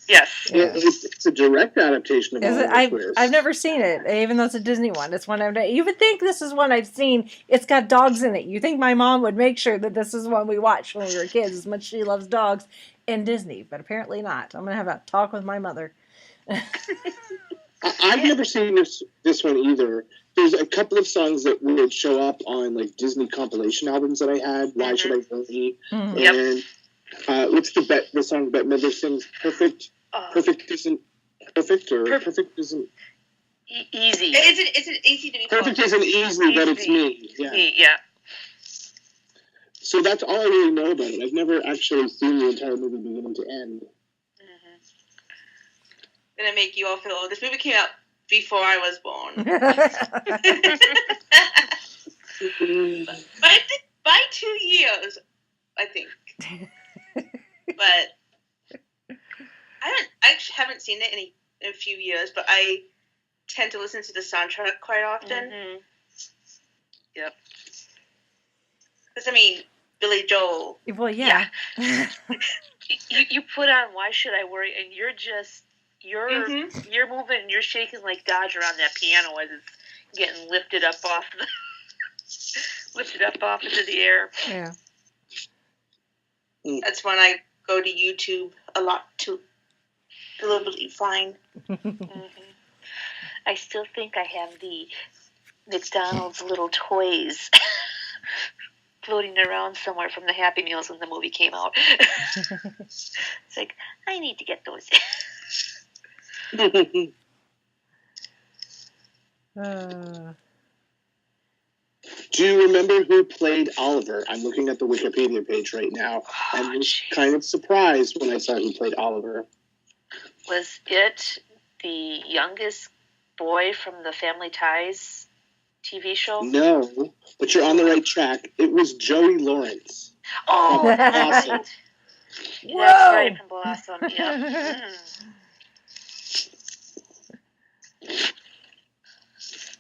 Yes. Yeah. It's a direct adaptation of Oliver Twist. I've never seen it, even though it's a Disney one. It's one you would think this is one I've seen. It's got dogs in it. You think my mom would make sure that this is one we watched when we were kids, as much as she loves dogs and Disney, but apparently not. I'm gonna have a talk with my mother. I've never seen this one either. There's a couple of songs that would show up on like Disney compilation albums that I had. Why Should I Worry? And what's the song Bette Midler sings? Perfect. Perfect isn't perfect, or perfect isn't easy. It's easy to be perfect isn't easy, but it's me. Yeah. So that's all I really know about it. I've never actually seen the entire movie beginning to end. Gonna make you all feel old. This movie came out before I was born. by 2 years, I think. But I actually haven't seen it in a few years, but I tend to listen to the soundtrack quite often. Yep. Because, I mean, Billy Joel. Well, yeah. You put on Why Should I Worry, and you're moving and you're shaking like Dodger on that piano as it's getting lifted up into the air. Yeah. That's when I go to YouTube a lot to deliberately find. I still think I have the McDonald's little toys floating around somewhere from the Happy Meals when the movie came out. It's like, I need to get those. Do you remember who played Oliver? I'm looking at the Wikipedia page right now, and was kind of surprised when I saw who played Oliver. Was it the youngest boy from the Family Ties TV show? No, but you're on the right track. It was Joey Lawrence. Oh, that's right. Whoa! That's right, from Blossom. Yeah.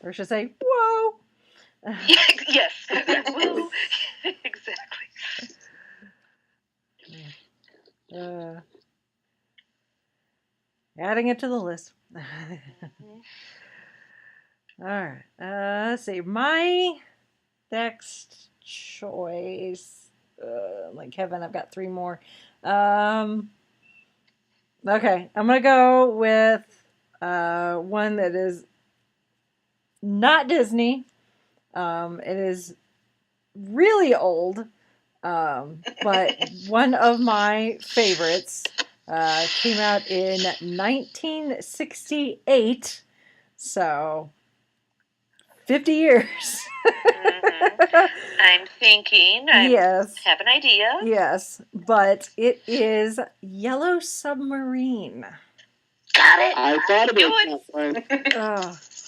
Or should I say, whoa! Yes. Woo. Exactly. Adding it to the list. All right. Let's see. My next choice. Like Kevin, I've got 3 more. Okay. I'm going to go with one that is not Disney. It is really old, but one of my favorites came out in 1968, so 50 years. I'm thinking. Yes. Have an idea. Yes, but it is Yellow Submarine. Got it. I thought about that one.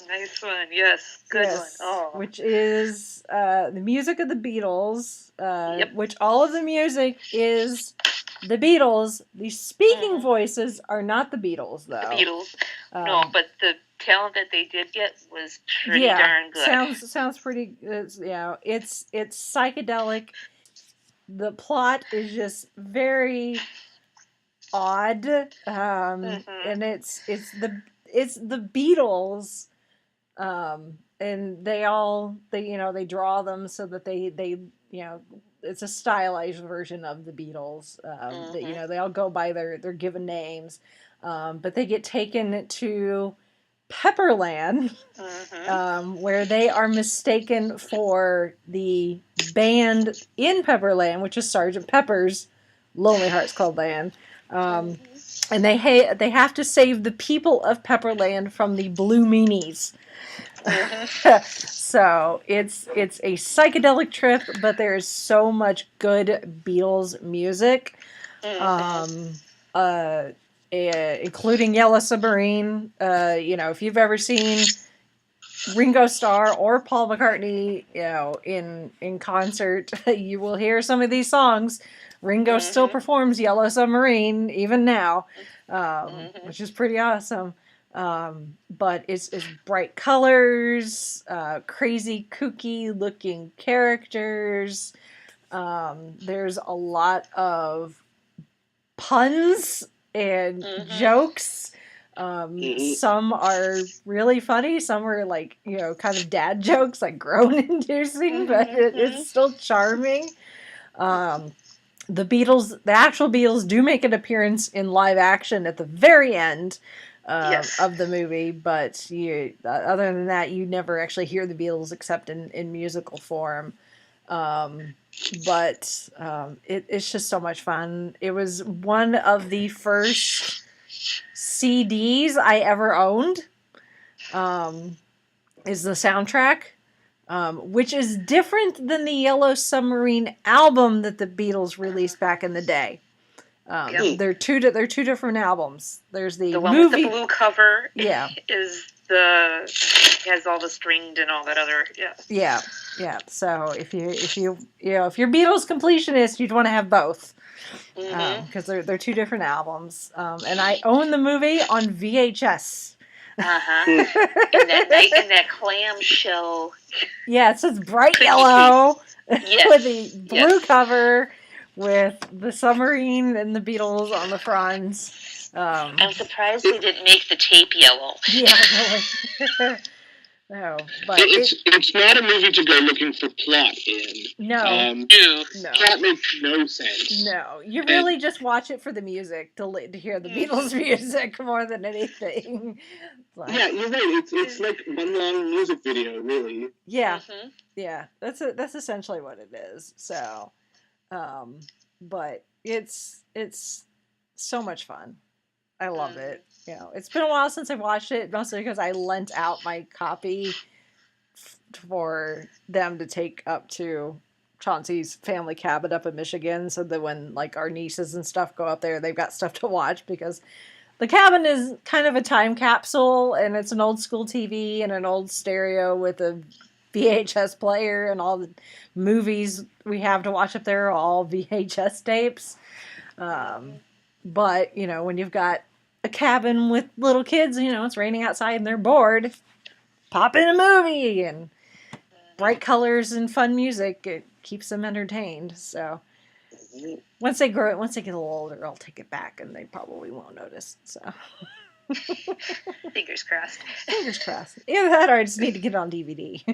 Nice one. Yes. Good one. Oh. Which is the music of the Beatles, which all of the music is the Beatles. The speaking voices are not the Beatles, though. The Beatles. No, but the talent that they did get was pretty darn good. Sounds pretty. It's psychedelic. The plot is just very odd, and it's the Beatles. And they draw them so that they it's a stylized version of the Beatles. They all go by their given names, but they get taken to Pepperland, where they are mistaken for the band in Pepperland, which is Sgt. Pepper's Lonely Hearts Club Band. And they have to save the people of Pepperland from the Blue Meanies. So it's a psychedelic trip, but there is so much good Beatles music, including Yellow Submarine. If you've ever seen Ringo Starr or Paul McCartney, in concert, you will hear some of these songs. Ringo still performs Yellow Submarine even now, which is pretty awesome. But it's bright colors, crazy kooky looking characters. There's a lot of puns and jokes. Some are really funny. Some are like, kind of dad jokes, like groan inducing, but it's still charming. The actual Beatles do make an appearance in live action at the very end. Yes. of the movie, but other than that, you never actually hear the Beatles except in musical form. It's just so much fun. It was one of the first CDs I ever owned. Is the soundtrack, which is different than the Yellow Submarine album that the Beatles released back in the day. Yep. They're two different albums. There's the one movie, with the blue cover. Yeah. Has all the stringed and all that other. Yeah. So if you're Beatles completionist, you'd want to have both, because they're two different albums. And I own the movie on VHS. In that clamshell. Yeah, it says bright yellow Yes. with the blue cover with the submarine and the Beatles on the front. I'm surprised they didn't make the tape yellow. Yeah, really. No, but it's not a movie to go looking for plot in. No. Plot makes no sense. No, you really just watch it for the music, to hear the Beatles music more than anything. Yeah, you're right. It's like one long music video, really. Yeah, yeah. That's essentially what it is. So, but it's so much fun. I love it. It's been a while since I've watched it, mostly because I lent out my copy for them to take up to Chauncey's family cabin up in Michigan, so that when our nieces and stuff go up there, they've got stuff to watch, because the cabin is kind of a time capsule, and it's an old school TV and an old stereo with a VHS player, and all the movies we have to watch up there are all VHS tapes. But, when you've got a cabin with little kids, it's raining outside and they're bored, pop in a movie, and bright colors and fun music, it keeps them entertained. So once they get a little older, I'll take it back and they probably won't notice. So Fingers crossed. Fingers crossed. Either that or I just need to get it on DVD.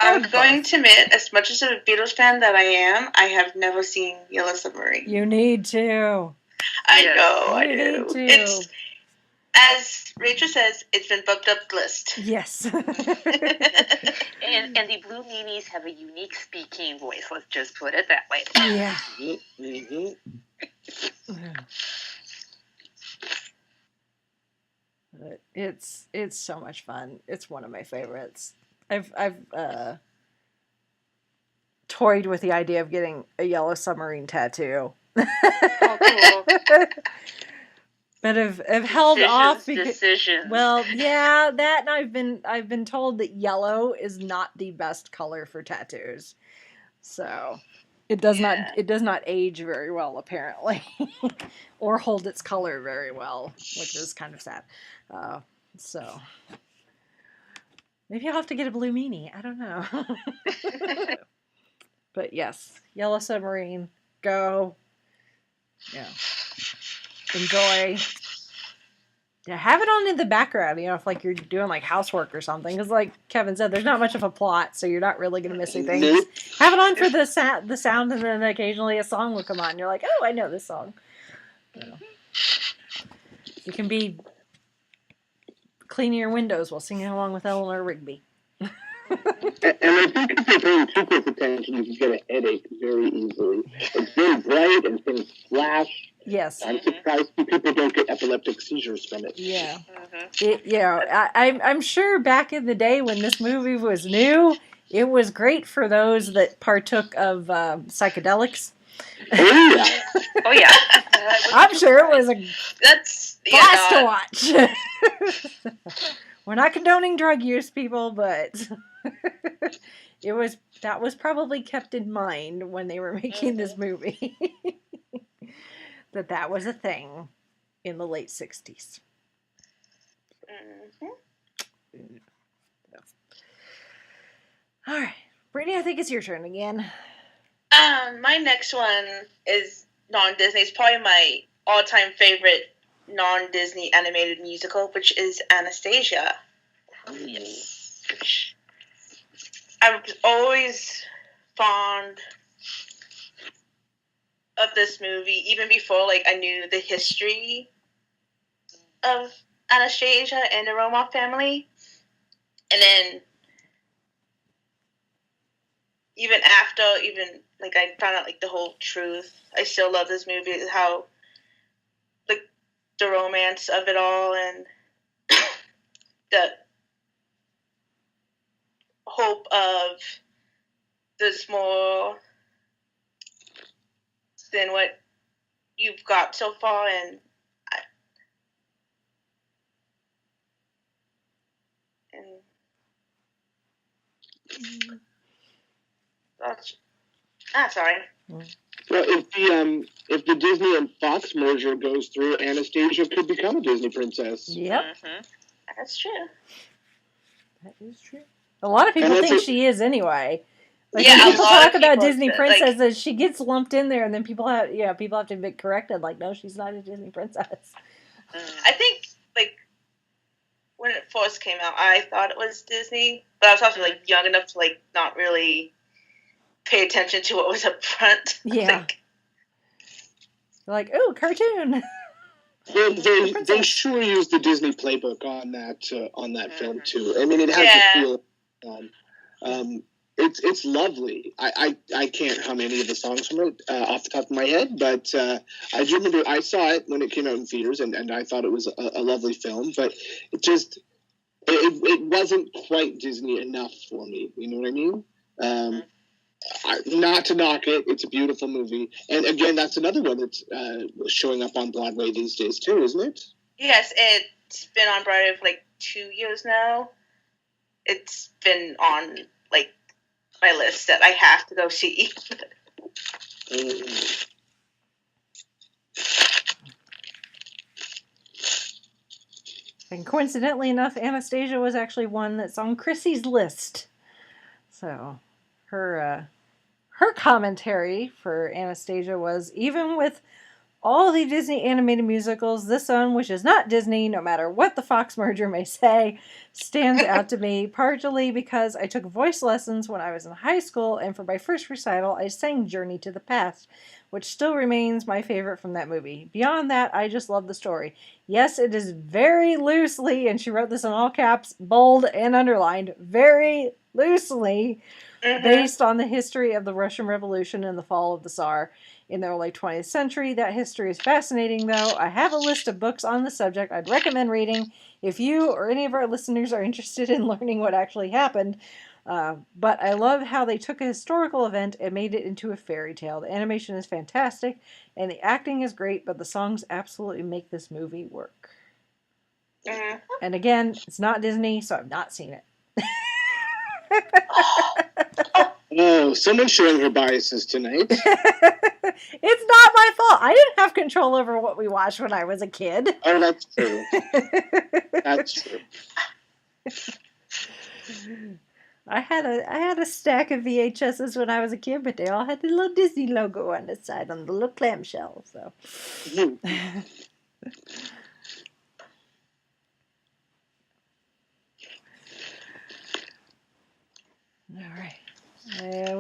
I'm going to admit, as much as a Beatles fan that I am, I have never seen Yellow Submarine. You need to. I know, I do. Need to. It's, as Rachel says, it's been bumped up the list. Yes. And the Blue Meanies have a unique speaking voice. Let's just put it that way. Yeah. But it's so much fun. It's one of my favorites. I've toyed with the idea of getting a Yellow Submarine tattoo. Oh, cool. But have held off because Decisions. Well, yeah, that, and I've been told that yellow is not the best color for tattoos. So it does not age very well, apparently. Or hold its color very well, which is kind of sad. So maybe I'll have to get a blue meanie. I don't know. But yes, Yellow Submarine, go. Yeah. Enjoy. Yeah, have it on in the background, if you're doing housework or something. Because like Kevin said, there's not much of a plot, so you're not really going to miss anything. Just have it on for the sound, and then occasionally a song will come on. And you're like, oh, I know this song. You can be cleaning your windows while singing along with Eleanor Rigby. And I think if you're paying too close attention, you can get a headache very easily. It's very bright and things flash. Yes. I'm surprised people don't get epileptic seizures from it. Yeah. I'm sure back in the day when this movie was new, it was great for those that partook of psychedelics. Oh, yeah. Oh, yeah. I'm sure it was a blast to watch. We're not condoning drug use, people, but that was probably kept in mind when they were making this movie. that was a thing in the late 60s. All right. Brittany, I think it's your turn again. My next one is non-Disney. It's probably my all-time favorite non-Disney animated musical, which is Anastasia. Yes. I was always fond of this movie, even before I knew the history of Anastasia and the Romanov family. And then even after, like, I found out, like, the whole truth, I still love this movie, how, like, the romance of it all and the hope of there's more than what you've got so far, and sorry. Well, if the Disney and Fox merger goes through, Anastasia could become a Disney princess. Yep. Mm-hmm. That's true. That is true. A lot of people think she is anyway. Like, Yeah, when people a lot talk of about people Disney said, princesses, she gets lumped in there, and then people have to be corrected. Like, no, she's not a Disney princess. I think, like, when it first came out, I thought it was Disney, but I was also, like, young enough to, like, not really pay attention to what was up front. Yeah. Like, ooh, cartoon. Well, they sure used the Disney playbook on that film too. I mean, it has the feel. It's lovely. I can't hum any of the songs from it off the top of my head, but I do remember I saw it when it came out in theaters, and I thought it was a lovely film. But it wasn't quite Disney enough for me. You know what I mean? Not to knock it, it's a beautiful movie, and again, that's another one that's showing up on Broadway these days too, isn't it? Yes, it's been on Broadway for like 2 years now. It's been on like my list that I have to go see. And coincidentally enough, Anastasia was actually one that's on Chrissy's list. So her commentary for Anastasia was, even with all the Disney animated musicals, this one, which is not Disney, no matter what the Fox merger may say, stands out to me, partially because I took voice lessons when I was in high school, and for my first recital, I sang Journey to the Past, which still remains my favorite from that movie. Beyond that, I just love the story. Yes, it is very loosely, and she wrote this in all caps, bold and underlined, very loosely, based on the history of the Russian Revolution and the fall of the Tsar in the early 20th century. That history is fascinating, though. I have a list of books on the subject I'd recommend reading if you or any of our listeners are interested in learning what actually happened. But I love how they took a historical event and made it into a fairy tale. The animation is fantastic, and the acting is great, but the songs absolutely make this movie work. And again, it's not Disney, so I've not seen it. Oh, someone's showing her biases tonight. It's not my fault. I didn't have control over what we watched when I was a kid. Oh, that's true. That's true. I had a stack of VHSs when I was a kid, but they all had the little Disney logo on the side on the little clamshell. So. All right.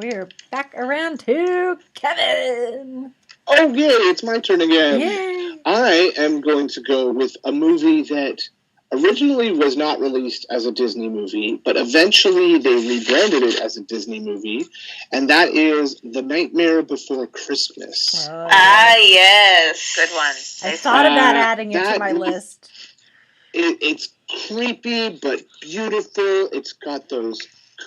We are back around to Kevin. Oh, yay, it's my turn again. Yay. I am going to go with a movie that originally was not released as a Disney movie, but eventually they rebranded it as a Disney movie, and that is The Nightmare Before Christmas. Oh, yes. Good one. I thought about adding it to my list. It's creepy, but beautiful. It's got those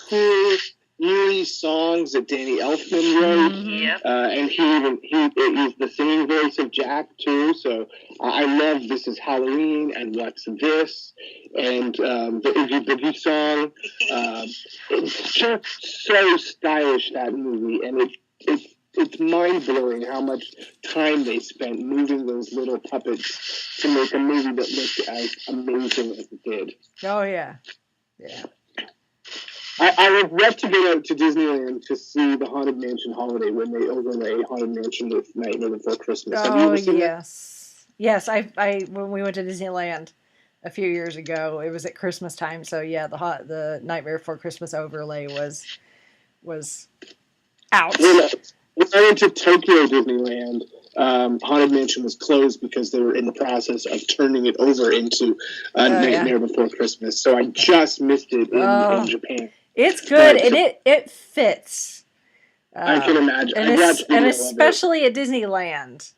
cool, eerie songs that Danny Elfman wrote. Yep. And he's the singing voice of Jack, too. So I love This Is Halloween and What's This? And the Oogie Boogie song. It's just so stylish, that movie. And it's mind-blowing how much time they spent moving those little puppets to make a movie that looked as amazing as it did. Oh, yeah. Yeah. I regret to go out to Disneyland to see the Haunted Mansion Holiday when they overlay Haunted Mansion with Nightmare Before Christmas. Have you ever seen yes. That? Yes, I when we went to Disneyland a few years ago, it was at Christmas time, so yeah, the Nightmare Before Christmas overlay was out. Well, When I went to Tokyo Disneyland, Haunted Mansion was closed because they were in the process of turning it over into Nightmare Before Christmas. So I just missed it in Japan. It's good, and it fits. I can imagine. And especially at Disneyland.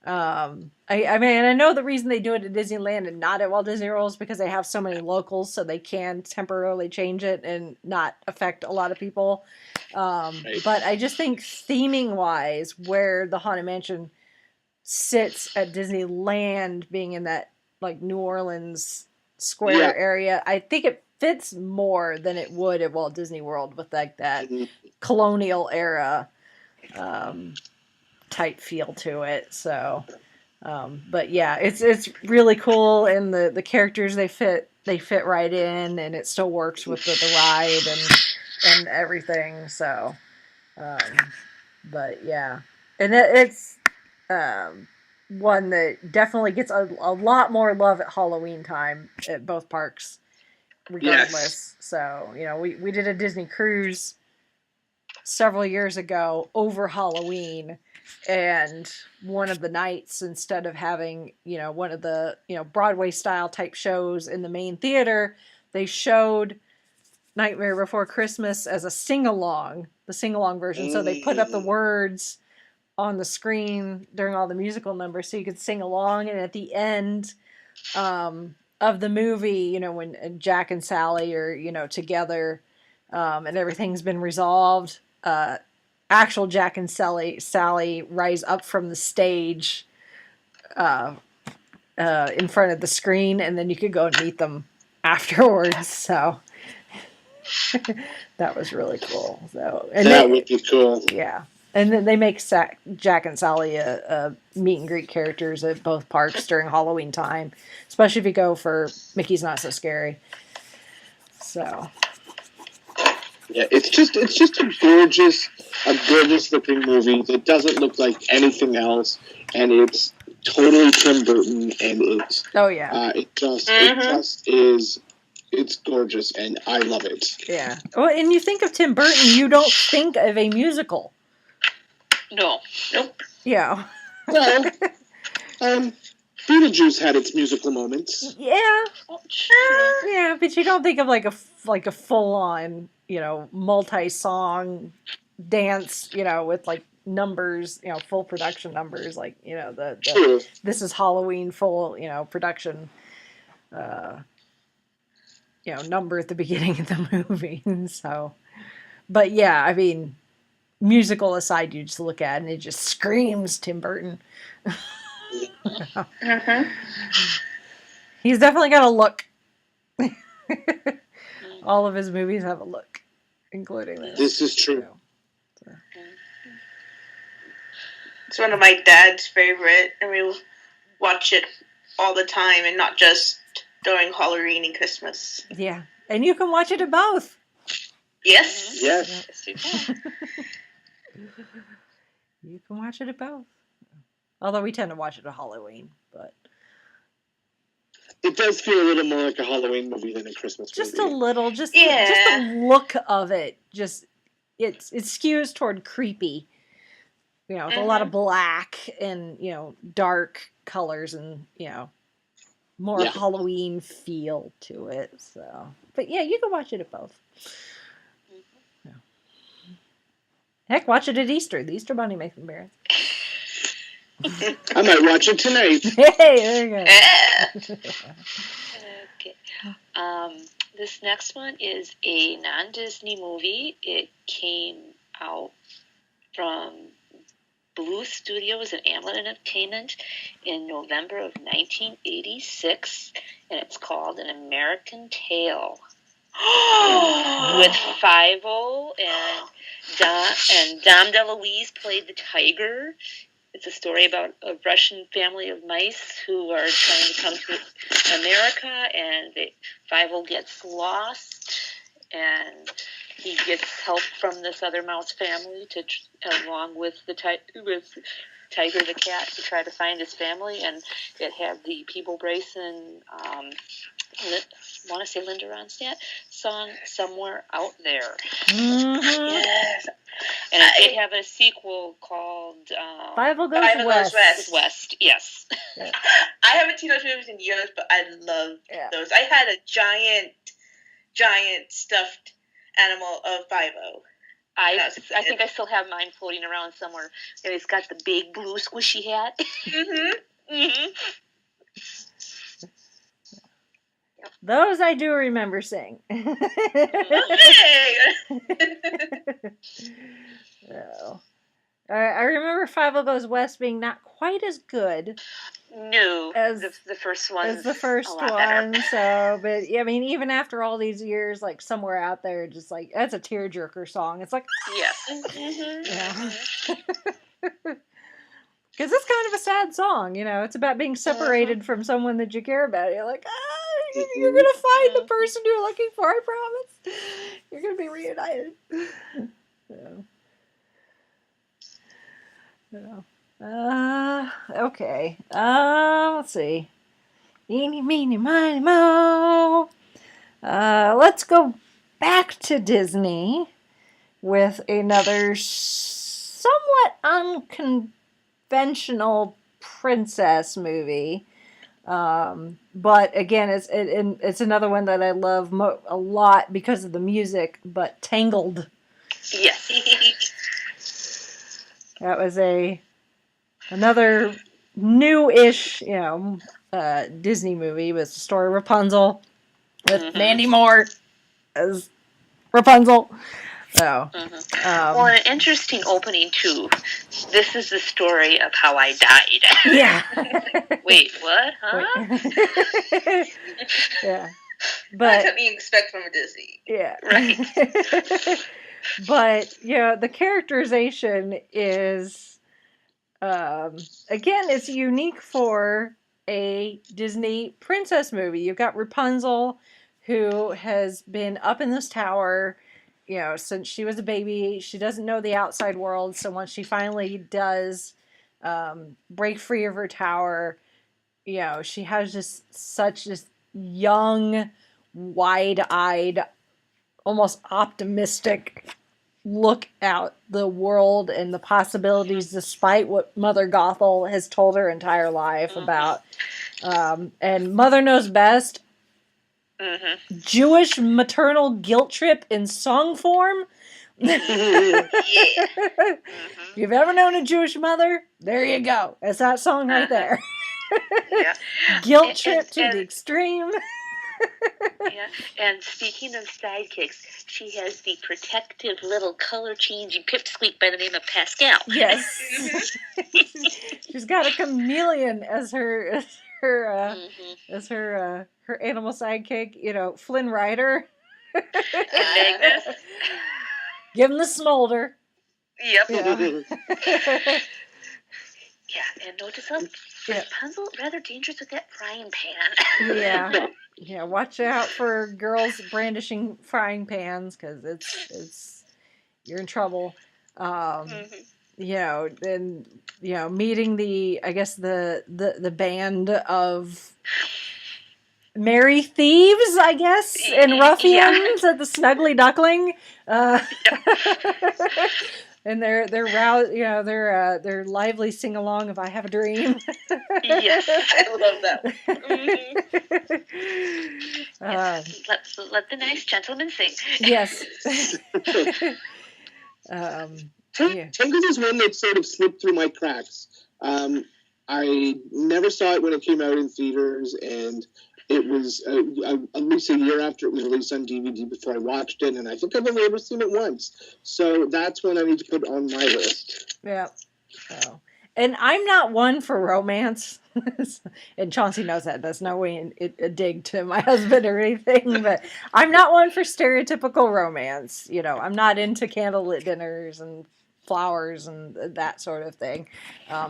I mean, I know the reason they do it at Disneyland and not at Walt Disney World is because they have so many locals, so they can temporarily change it and not affect a lot of people. Right. But I just think theming-wise, where the Haunted Mansion sits at Disneyland, being in that like New Orleans square area, I think it fits more than it would at Walt Disney World with like that colonial era type feel to it. So, but yeah, it's really cool, and the characters they fit right in, and it still works with the ride and everything. So, but yeah, and it's one that definitely gets a lot more love at Halloween time at both parks, regardless. Yes. So, you know, we did a Disney cruise several years ago over Halloween, and one of the nights, instead of having, you know, one of the, you know, Broadway style type shows in the main theater, they showed Nightmare Before Christmas as a sing-along, the sing-along version. So they put up the words on the screen during all the musical numbers so you could sing along, and at the end of the movie, you know, when Jack and Sally are, you know, together and everything's been resolved, actual Jack and Sally rise up from the stage in front of the screen, and then you could go and meet them afterwards. So that was really cool. So that would be cool. Yeah. And then they make Jack and Sally a meet and greet characters at both parks during Halloween time, especially if you go for Mickey's Not So Scary. So yeah, it's just a gorgeous looking movie that doesn't look like anything else, and it's totally Tim Burton, and it's it just is. It's gorgeous, and I love it. Yeah. Well, and you think of Tim Burton, you don't think of a musical. No. Nope. Yeah. Well, Beetlejuice had its musical moments. Yeah. Yeah, but you don't think of like a full on, you know, multi-song dance, you know, with like numbers, you know, full production numbers, like, you know, the This Is Halloween full, you know, production you know, number at the beginning of the movie. So, but yeah, I mean, musical aside, you just look at it and it just screams Tim Burton. He's definitely got a look. All of his movies have a look, including this. This is true. So. It's one of my dad's favorite, and we watch it all the time, and not just during Halloween and Christmas. Yeah, and you can watch it at both. Yes. Yes. You can watch it at both. Although we tend to watch it at Halloween, but it does feel a little more like a Halloween movie than a Christmas movie. Just a little, just the look of it. Just it skews toward creepy. You know, with a lot of black and, you know, dark colors and, you know, more Halloween feel to it. So, but yeah, you can watch it at both. Yeah. Heck, watch it at Easter. The Easter Bunny makes an appearance. I might watch it tonight. Hey, there you go. Okay. This next one is a non-Disney movie. It came out from Blue Studios and Amblin Entertainment in November of 1986, and it's called An American Tale. With Fievel and Dom DeLuise played the tiger. It's a story about a Russian family of mice who are trying to come to America, and Fievel gets lost, and he gets help from this other mouse family along with Tiger the cat, to try to find his family. And it had the Peeble Brace and want to say Linda Ronstadt song "Somewhere Out There." Mm-hmm. Yes, And it did have a sequel called Five Will Goes Five Will Goes West. West. Yes. Yeah. I haven't seen those movies in years, but I love Yeah. those. I had a giant stuffed animal of Five-O. I think I still have mine floating around somewhere. And it's got the big blue squishy hat. Mm-hmm. Mm-hmm. Those I do remember seeing. Okay. So, I remember Five Will Goes West being not quite as good No, as the first one. as the first one. So, but I mean, even after all these years, like Somewhere Out There, just like that's a tearjerker song. It's like, Yes. yeah. Because it's kind of a sad song, you know. It's about being separated from someone that you care about. You're like, you're going to find the person you're looking for, I promise. You're going to be reunited. Okay. Let's see. Eeny, meeny, miny, mo. Let's go back to Disney with another somewhat unconventional princess movie. But again, it's another one that I love a lot because of the music, but Tangled. Yes. That was another new-ish, Disney movie. It was the story of Rapunzel with Mandy Moore as Rapunzel. So, well, an interesting opening too. This is the story of how I died. Yeah. Wait, what? Huh? Wait. Yeah. But That's what you expect from a Disney. Yeah. Right. But the characterization is again, it's unique for a Disney princess movie. You've got Rapunzel, who has been up in this tower, since she was a baby. She doesn't know the outside world, so once she finally does break free of her tower, she has just such this young, wide-eyed, almost optimistic look out the world and the possibilities, despite what Mother Gothel has told her entire life about. And Mother Knows Best. Jewish maternal guilt trip in song form. If you've ever known a Jewish mother, there you go. It's that song right there. Yeah. Guilt trip to the extreme. Yeah, and speaking of sidekicks, she has the protective little color-changing pipsqueak by the name of Pascal. Yes. She's got a chameleon as her animal sidekick. Flynn Rider. Give him the smolder. Yep. Yeah. Yeah, and notice how Rapunzel rather dangerous with that frying pan. Yeah. Yeah, watch out for girls brandishing frying pans, because you're in trouble. And meeting the band of merry thieves, I guess, and ruffians at the Snuggly Duckling. And their lively sing along of "I Have a Dream." Yes, I love that. Let the nice gentleman sing. Yes. Tangled is one that sort of slipped through my cracks. I never saw it when it came out in theaters, and it was at least a year after it was released on DVD before I watched it, and I think I've only ever seen it once. So that's one I need to put on my list. Yeah. Oh. And I'm not one for romance. And Chauncey knows that. That's no way a dig to my husband or anything. But I'm not one for stereotypical romance. I'm not into candlelit dinners and flowers and that sort of thing.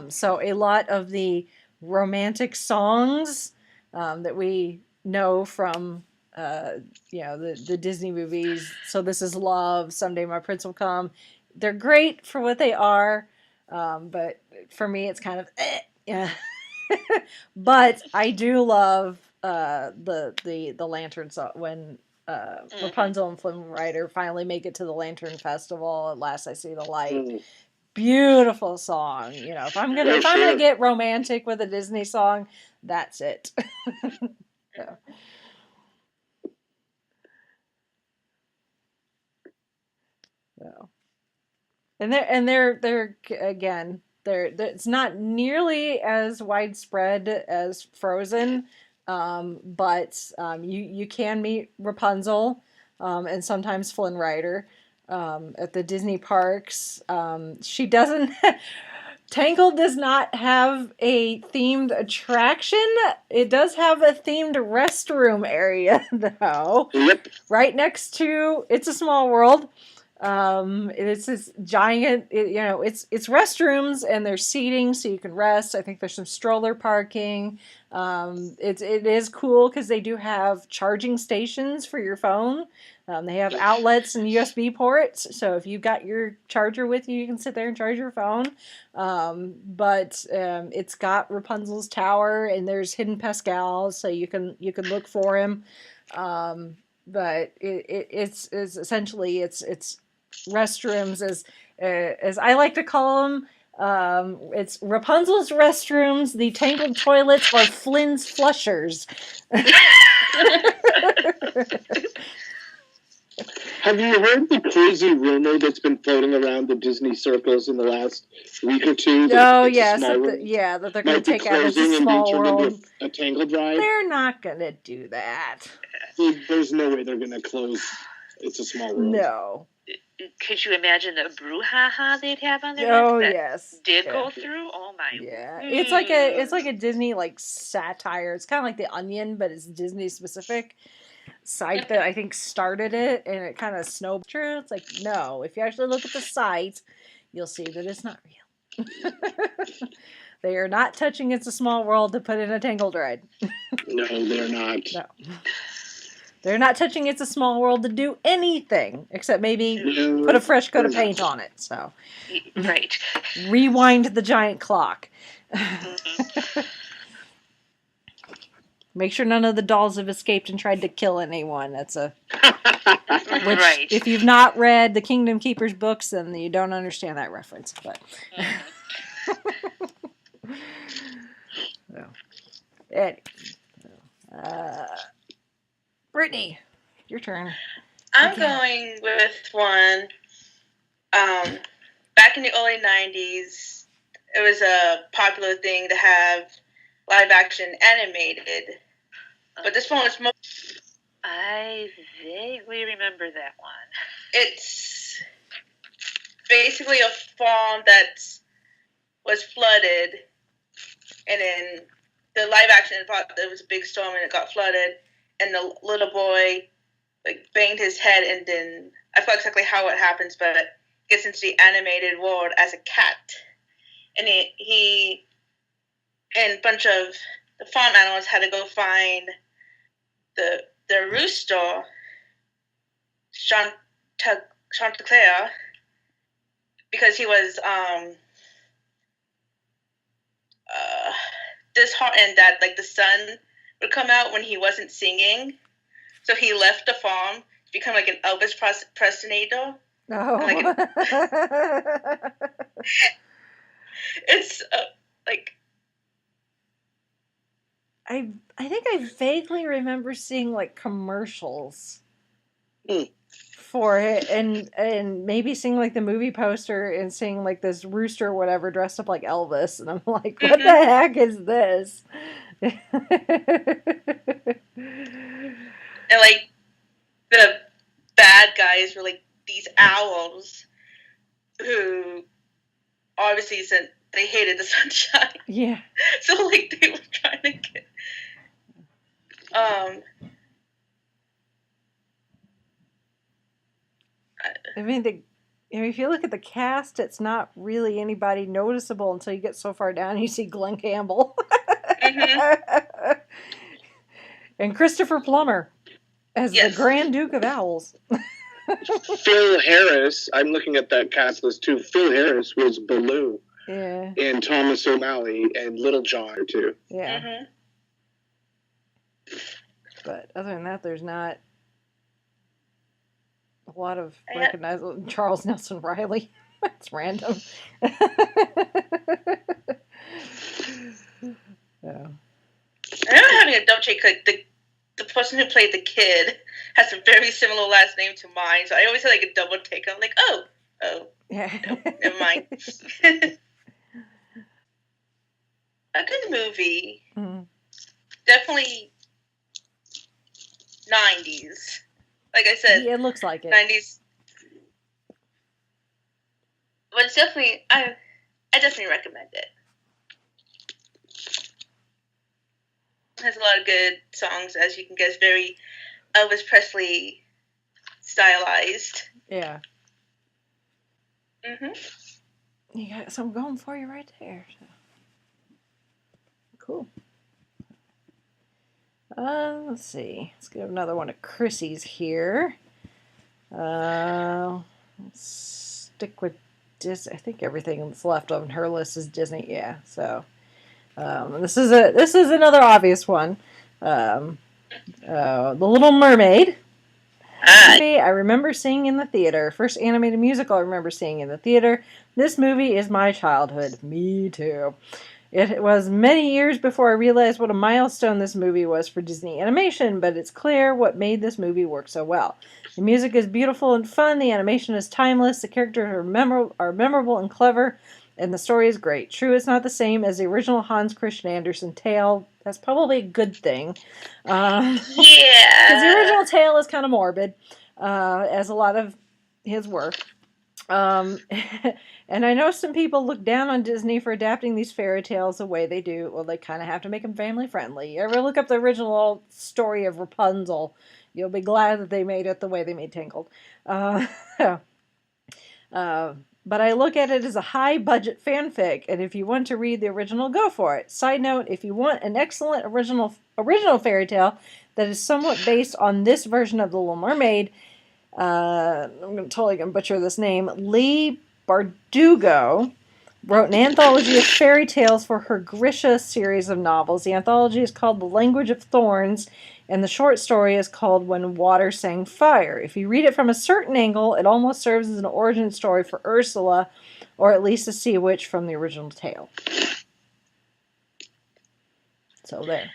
So a lot of the romantic songs that we know from the Disney movies, So This Is Love, Someday My Prince Will Come, they're great for what they are, but for me it's kind of yeah. But I do love the lantern song when Rapunzel and Flynn Rider finally make it to the Lantern Festival. At last I see the light. Beautiful song. You know, if I'm gonna get romantic with a Disney song, that's it. So. So. And they're again, it's not nearly as widespread as Frozen, but you can meet Rapunzel, and sometimes Flynn Rider, at the Disney parks. She doesn't. Tangled does not have a themed attraction. It does have a themed restroom area, though. Yep. Right next to It's a Small World. It's this giant, it's restrooms and there's seating so you can rest. I think there's some stroller parking. It is cool because they do have charging stations for your phone. They have outlets and USB ports, so if you've got your charger with you, you can sit there and charge your phone. But it's got Rapunzel's tower, and there's hidden Pascals, so you can look for him. But it's essentially it's restrooms, as I like to call them. It's Rapunzel's restrooms, the Tangled toilets, or Flynn's flushers. Have you heard the crazy rumor that's been floating around the Disney circles in the last week or two? Oh, yes. That they're going to take out It's a Small World. A Tangled ride? They're not going to do that. There's no way they're going to close It's a Small World. No. Could you imagine the brouhaha they'd have on their Oh, heads that yes. did go through? Oh, my. Yeah. It's like a Disney, like, satire. It's kind of like The Onion, but it's Disney specific. Site that I think started it, and it kind of snowballed. True, it's like, no, if you actually look at the site, you'll see that it's not real. They are not touching It's a Small World to put in a Tangled ride. No, they're not. No. They're not touching It's a Small World to do anything except maybe put a fresh coat of paint on it. So, right. Rewind the giant clock. Make sure none of the dolls have escaped and tried to kill anyone. That's Right. If you've not read the Kingdom Keepers books, then you don't understand that reference. But Brittany, your turn. I'm going with one. Back in the early 90s, it was a popular thing to have live action animated. But this one was more... I vaguely remember that one. It's basically a farm that was flooded, and then the live action thought there was a big storm and it got flooded, and the little boy banged his head, and then I forgot exactly how it happens, but gets into the animated world as a cat, and he and a bunch of the farm animals had to go find the rooster, Chanticleer, because he was disheartened that the sun would come out when he wasn't singing, so he left the farm to become an Elvis impersonator. Oh. It's I think I vaguely remember seeing commercials for it, and maybe seeing the movie poster and seeing this rooster or whatever dressed up like Elvis, and I'm like, what the heck is this? And the bad guys were these owls who obviously said they hated the sunshine. Yeah. So they were trying to get I mean, if you look at the cast, it's not really anybody noticeable until you get so far down and you see Glenn Campbell. Mm-hmm. And Christopher Plummer as the Grand Duke of Owls. Phil Harris, I'm looking at that cast list too. Phil Harris was Baloo. Yeah. And Thomas O'Malley and Little John too. Yeah. Mm-hmm. But other than that, there's not A lot of recognizable Charles Nelson Riley. That's random. Yeah. I remember having a double check. Like the person who played the kid has a very similar last name to mine, so I always had like a double take. I'm like, oh, Yeah. no, never mind. A good movie. Mm-hmm. Definitely 90s. Like I said, Yeah, it looks like it. 90s. But it's definitely, I definitely recommend it. It has a lot of good songs, as you can guess, very Elvis Presley stylized. Yeah. Mm-hmm. You got some going for you right there. So. Cool. Let's see. Let's get another one of Chrissy's here. Let's stick with Disney. I think everything that's left on her list is Disney. Yeah. So, this is another obvious one. The Little Mermaid. Movie I remember seeing in the theater. First animated musical I remember seeing in the theater. This movie is my childhood. Me too. It was many years before I realized what a milestone this movie was for Disney animation, but it's clear what made this movie work so well. The music is beautiful and fun, the animation is timeless, the characters are memorable and clever, and the story is great. True, it's not the same as the original Hans Christian Andersen tale. That's probably a good thing. Yeah. Because the original tale is kind of morbid, as a lot of his work. And I know some people look down on Disney for adapting these fairy tales the way they do. Well, they kind of have to make them family friendly. You ever look up the original story of Rapunzel, you'll be glad that they made it the way they made Tangled. But I look at it as a high-budget fanfic, and if you want to read the original, go for it. Side note, if you want an excellent original fairy tale that is somewhat based on this version of The Little Mermaid, I'm totally going to butcher this name, Lee Bardugo wrote an anthology of fairy tales for her Grisha series of novels. The anthology is called The Language of Thorns, and the short story is called When Water Sang Fire. If you read it from a certain angle, it almost serves as an origin story for Ursula, or at least a sea witch from the original tale. So there.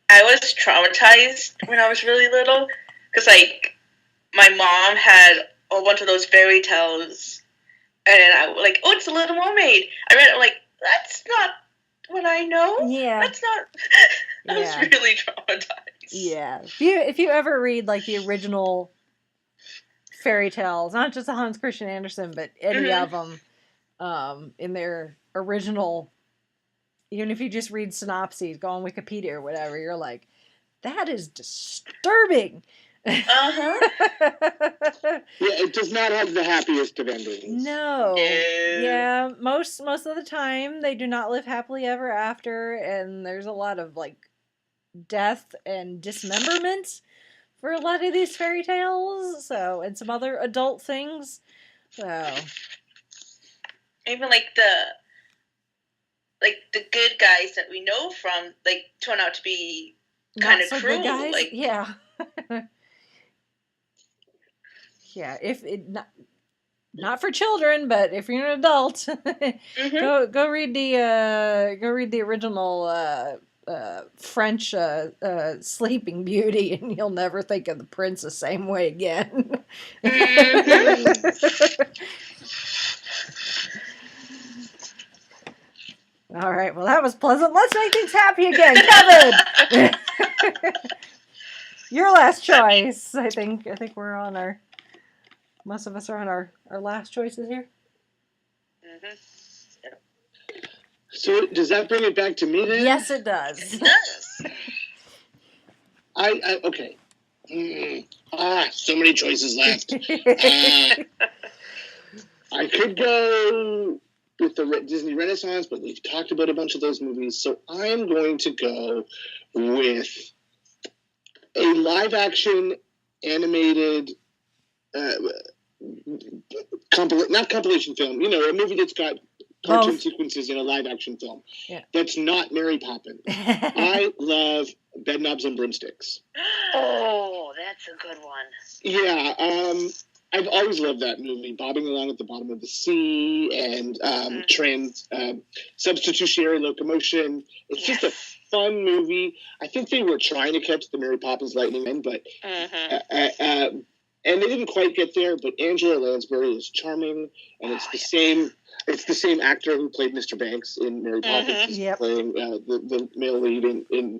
I was traumatized when I was really little, because, like, my mom had a bunch of those fairy tales, and I was like, oh, it's a Little Mermaid. I read it, I'm like, that's not what I know. Yeah. That's not... I was really traumatized. Yeah. If you ever read, like, the original fairy tales, not just the Hans Christian Andersen, but any of them, in their original, even if you just read synopses, go on Wikipedia or whatever, you're like, that is disturbing. Yeah, it does not have the happiest of endings. No. Yeah, most of the time they do not live happily ever after, and there's a lot of, like, death and dismemberment for a lot of these fairy tales, so, and some other adult things. So even like the good guys that we know from, like, turn out to be kind of cruel. Good guys? Like, yeah. Yeah, if it not for children, but if you're an adult, go read the original French Sleeping Beauty, and you'll never think of the prince the same way again. All right, well, that was pleasant. Let's make things happy again, Kevin. Your last choice. I think we're on our. Most of us are on our last choices here. So does that bring it back to me then? Yes, it does. It does. I okay. So many choices left. I could go with the Disney Renaissance, but we've talked about a bunch of those movies, so I'm going to go with a live-action animated. Not compilation film, a movie that's got cartoon sequences in a live action film. Yeah. That's not Mary Poppins. I love Bedknobs and Broomsticks. Oh, that's a good one. Yeah, I've always loved that movie, Bobbing Along at the Bottom of the Sea and Substitutionary Locomotion. It's just a fun movie. I think they were trying to catch the Mary Poppins Lightning Men, but and they didn't quite get there. But Angela Lansbury is charming, and it's the same. It's the same actor who played Mr. Banks in Mary Poppins. He's playing the male lead in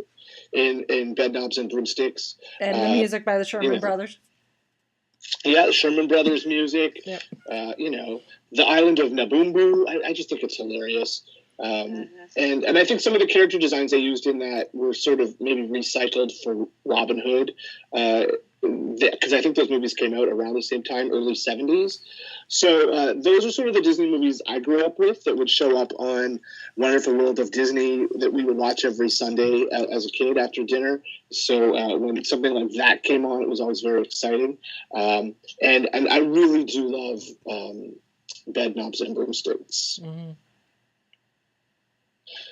Bedknobs and Broomsticks. And the music by the Sherman Brothers. Yeah, Sherman Brothers music. Yep. The Island of Nabumbu. I just think it's hilarious. And I think some of the character designs they used in that were sort of maybe recycled for Robin Hood. Because I think those movies came out around the same time, early 70s. So those are sort of the Disney movies I grew up with that would show up on Wonderful World of Disney that we would watch every Sunday as a kid after dinner. So when something like that came on, it was always very exciting. And I really do love Bedknobs and Broomsticks. Mm-hmm.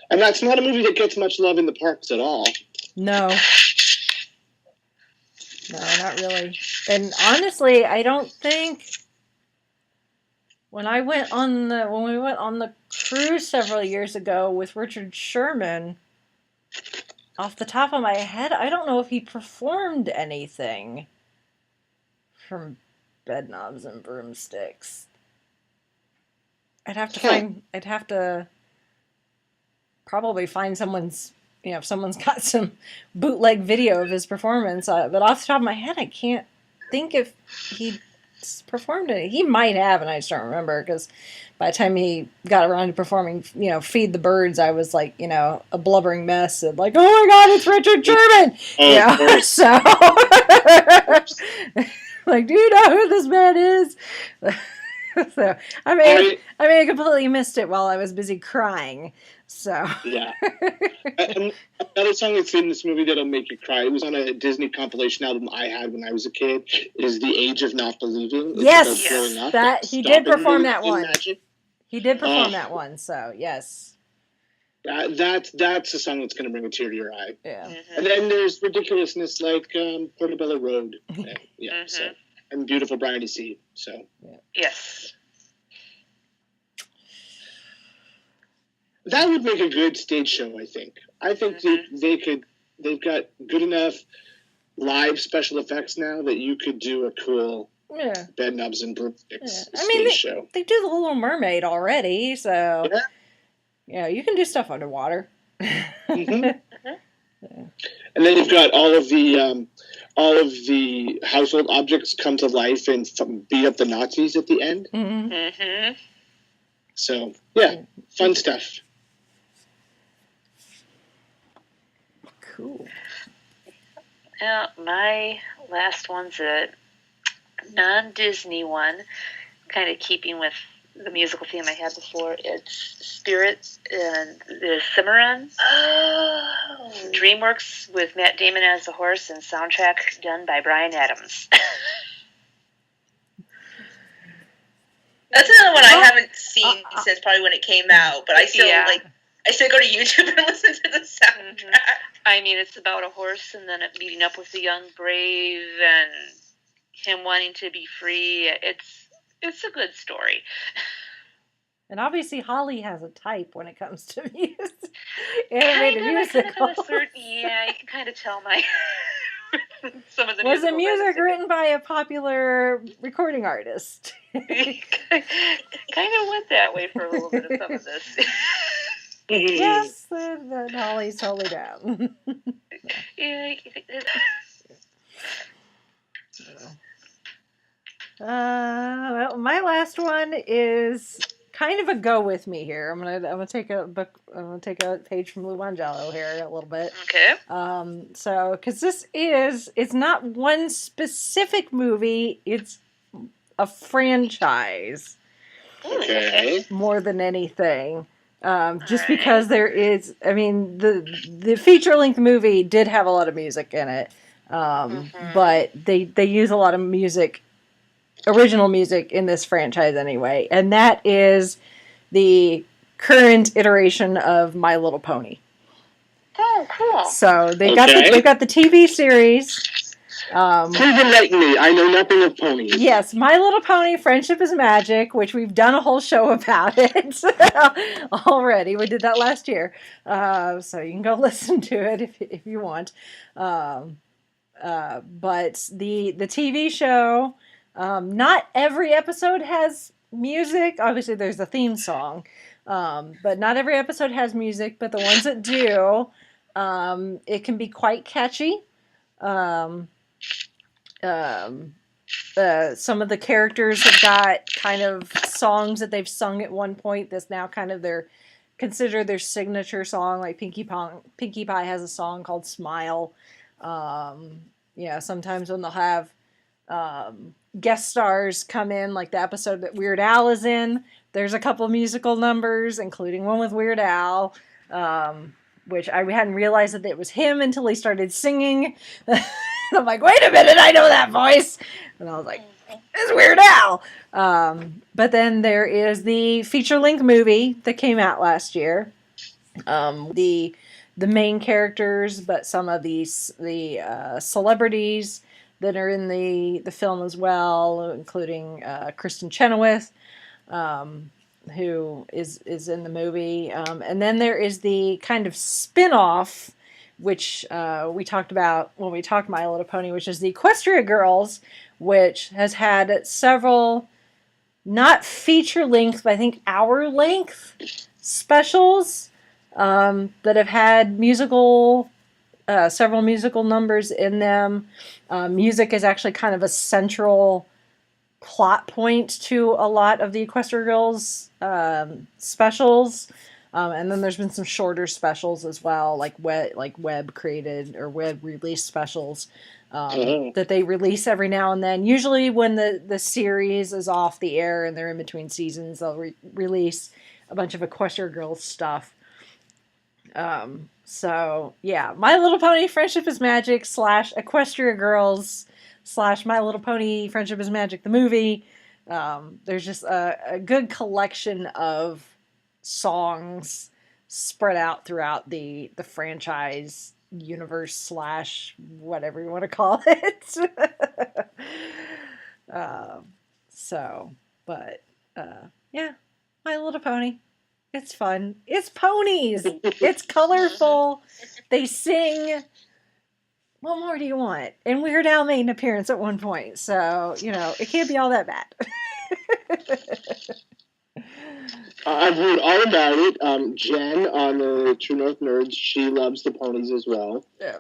And that's not a movie that gets much love in the parks at all. No, not really. And honestly, I don't think when we went on the cruise several years ago with Richard Sherman, off the top of my head, I don't know if he performed anything from Bedknobs and Broomsticks. I'd have to probably find someone's, if someone's got some bootleg video of his performance. But off the top of my head, I can't think if he performed it. He might have, and I just don't remember, because by the time he got around to performing, Feed the Birds, I was like, a blubbering mess and like, oh my God, it's Richard Sherman! So, like, do you know who this man is? So, I completely missed it while I was busy crying. So yeah, another song that's in this movie that'll make you cry. It was on a Disney compilation album I had when I was a kid. Is "The Age of Not Believing." Yes, that he did perform that one. He did perform that one. So yes, that's a song that's going to bring a tear to your eye. Yeah, and then there's ridiculousness like Portobello Road. So and Beautiful Briny Sea. So yes. That would make a good stage show, I think. I think they've got good enough live special effects now that you could do a cool Bedknobs and Broomsticks stage show. They do The Little Mermaid already, so you can do stuff underwater. And then you've got all of the household objects come to life and beat up the Nazis at the end. Mm-hmm. So, fun stuff. Cool. Now, my last one's a non-Disney one, kind of keeping with the musical theme I had before. It's Spirit and the Cimarron. Oh. DreamWorks with Matt Damon as the horse and soundtrack done by Bryan Adams. That's another one I haven't seen since probably when it came out, but I still I still go to YouTube and listen to the soundtrack. I mean, it's about a horse and then it meeting up with the young brave and him wanting to be free. It's a good story. And obviously Holly has a type when it comes to music. Animated musical. You can kind of tell my some of the Was the music written by a popular recording artist? Kind of went that way for a little bit of some of this. Yes, then Holly's totally down. Well, my last one is kind of a go with me here. I'm gonna take a page from Lou Mangiello here a little bit. Okay. So because it's not one specific movie, it's a franchise. Okay. More than anything. Just because there is, the feature-length movie did have a lot of music in it, but they use a lot of original music in this franchise anyway, and that is the current iteration of My Little Pony. Oh, cool! So they've got the TV series, Please enlighten me. I know nothing of ponies. Yes, My Little Pony: Friendship is Magic, which we've done a whole show about it already. We did that last year, so you can go listen to it if you want. But the TV show, not every episode has music. Obviously, there's a theme song, but not every episode has music. But the ones that do, it can be quite catchy. Some of the characters have got kind of songs that they've sung at one point that's now kind of considered their signature song. Like Pinkie Pie has a song called Smile. Sometimes when they'll have guest stars come in, like the episode that Weird Al is in, there's a couple musical numbers, including one with Weird Al, which I hadn't realized that it was him until he started singing. I'm like, wait a minute, I know that voice. And I was like, it's Weird Al. But then there is the feature-length movie that came out last year. The main characters, but some of the celebrities that are in the film as well, including Kristen Chenoweth, who is in the movie. And then there is the kind of spin-off, which we talked about when we talked My Little Pony, which is the Equestria Girls, which has had several, not feature-length, but I think hour-length specials that have had several musical numbers in them. Music is actually kind of a central plot point to a lot of the Equestria Girls specials. And then there's been some shorter specials as well, like web created or web release specials that they release every now and then. Usually when the series is off the air and they're in between seasons, they'll release a bunch of Equestria Girls stuff. So yeah, My Little Pony: Friendship is Magic / Equestria Girls / My Little Pony: Friendship is Magic the movie. There's just a good collection of songs spread out throughout the franchise universe / whatever you want to call it. Yeah, My Little Pony. It's fun. It's ponies. It's colorful. They sing. What more do you want? And Weird Al made an appearance at one point, so it can't be all that bad. I've heard all about it. Jen on the True North Nerds, she loves the ponies as well. Yeah.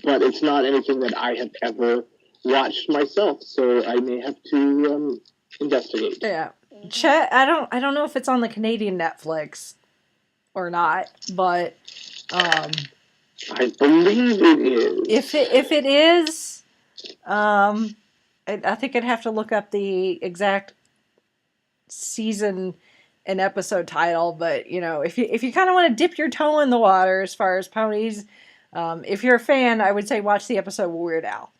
But it's not anything that I have ever watched myself, so I may have to investigate. Yeah. Chet, I don't know if it's on the Canadian Netflix or not, but I believe it is. If it is, I think I'd have to look up the exact season and episode title. But if you kind of want to dip your toe in the water as far as ponies, if you're a fan, I would say watch the episode with Weird Al.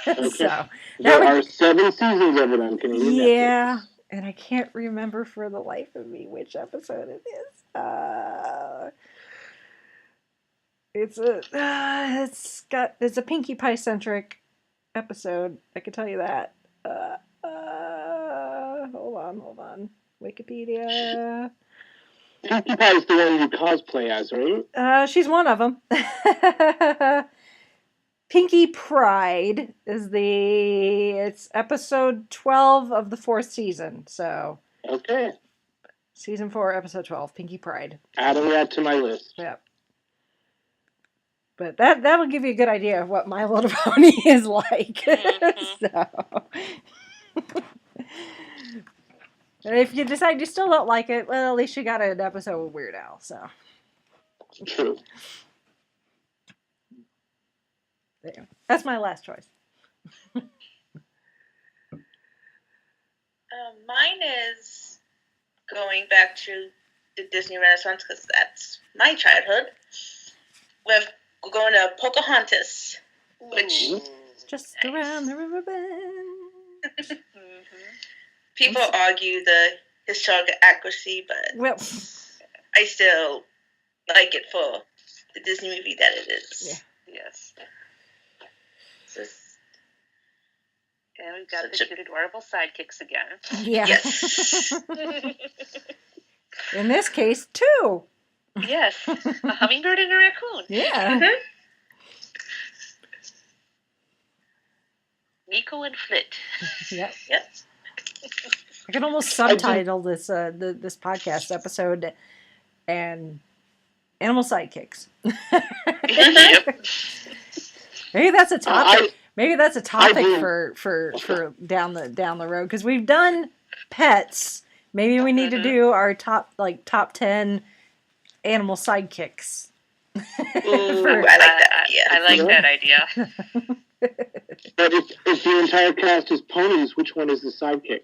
Okay. So there are 7 seasons of it on Canadian Netflix. Yeah. And I can't remember for the life of me which episode it is. It's a Pinkie Pie centric episode. I can tell you that. Hold on. Wikipedia. Pinkie Pie is the one you cosplay as, right? She's one of them. Pinkie Pride is it's episode 12 of the 4th season. So okay, season 4, episode 12, Pinkie Pride. Adding that to my list. Yeah, but that'll give you a good idea of what My Little Pony is like. So, and if you decide you still don't like it, well, at least you got an episode with Weird Al. So true. There. That's my last choice. Mine is going back to the Disney Renaissance because that's my childhood. We're going to Pocahontas, which just around the river bend. People argue the historical accuracy, but I still like it for the Disney movie that it is. Yeah. Yes. Just we've got the cute, adorable sidekicks again. Yeah. Yes. In this case, 2. Yes, a hummingbird and a raccoon. Yeah. Nico and Flit. Yep. Yep. I can almost subtitle this this podcast episode and Animal Sidekicks. Yep. Maybe that's a topic. Maybe that's a topic do. for down the road, because we've done pets. Maybe we need to do our top 10 animal sidekicks. Ooh, I like that. Yeah. I like that idea. But if the entire cast is ponies, which one is the sidekick?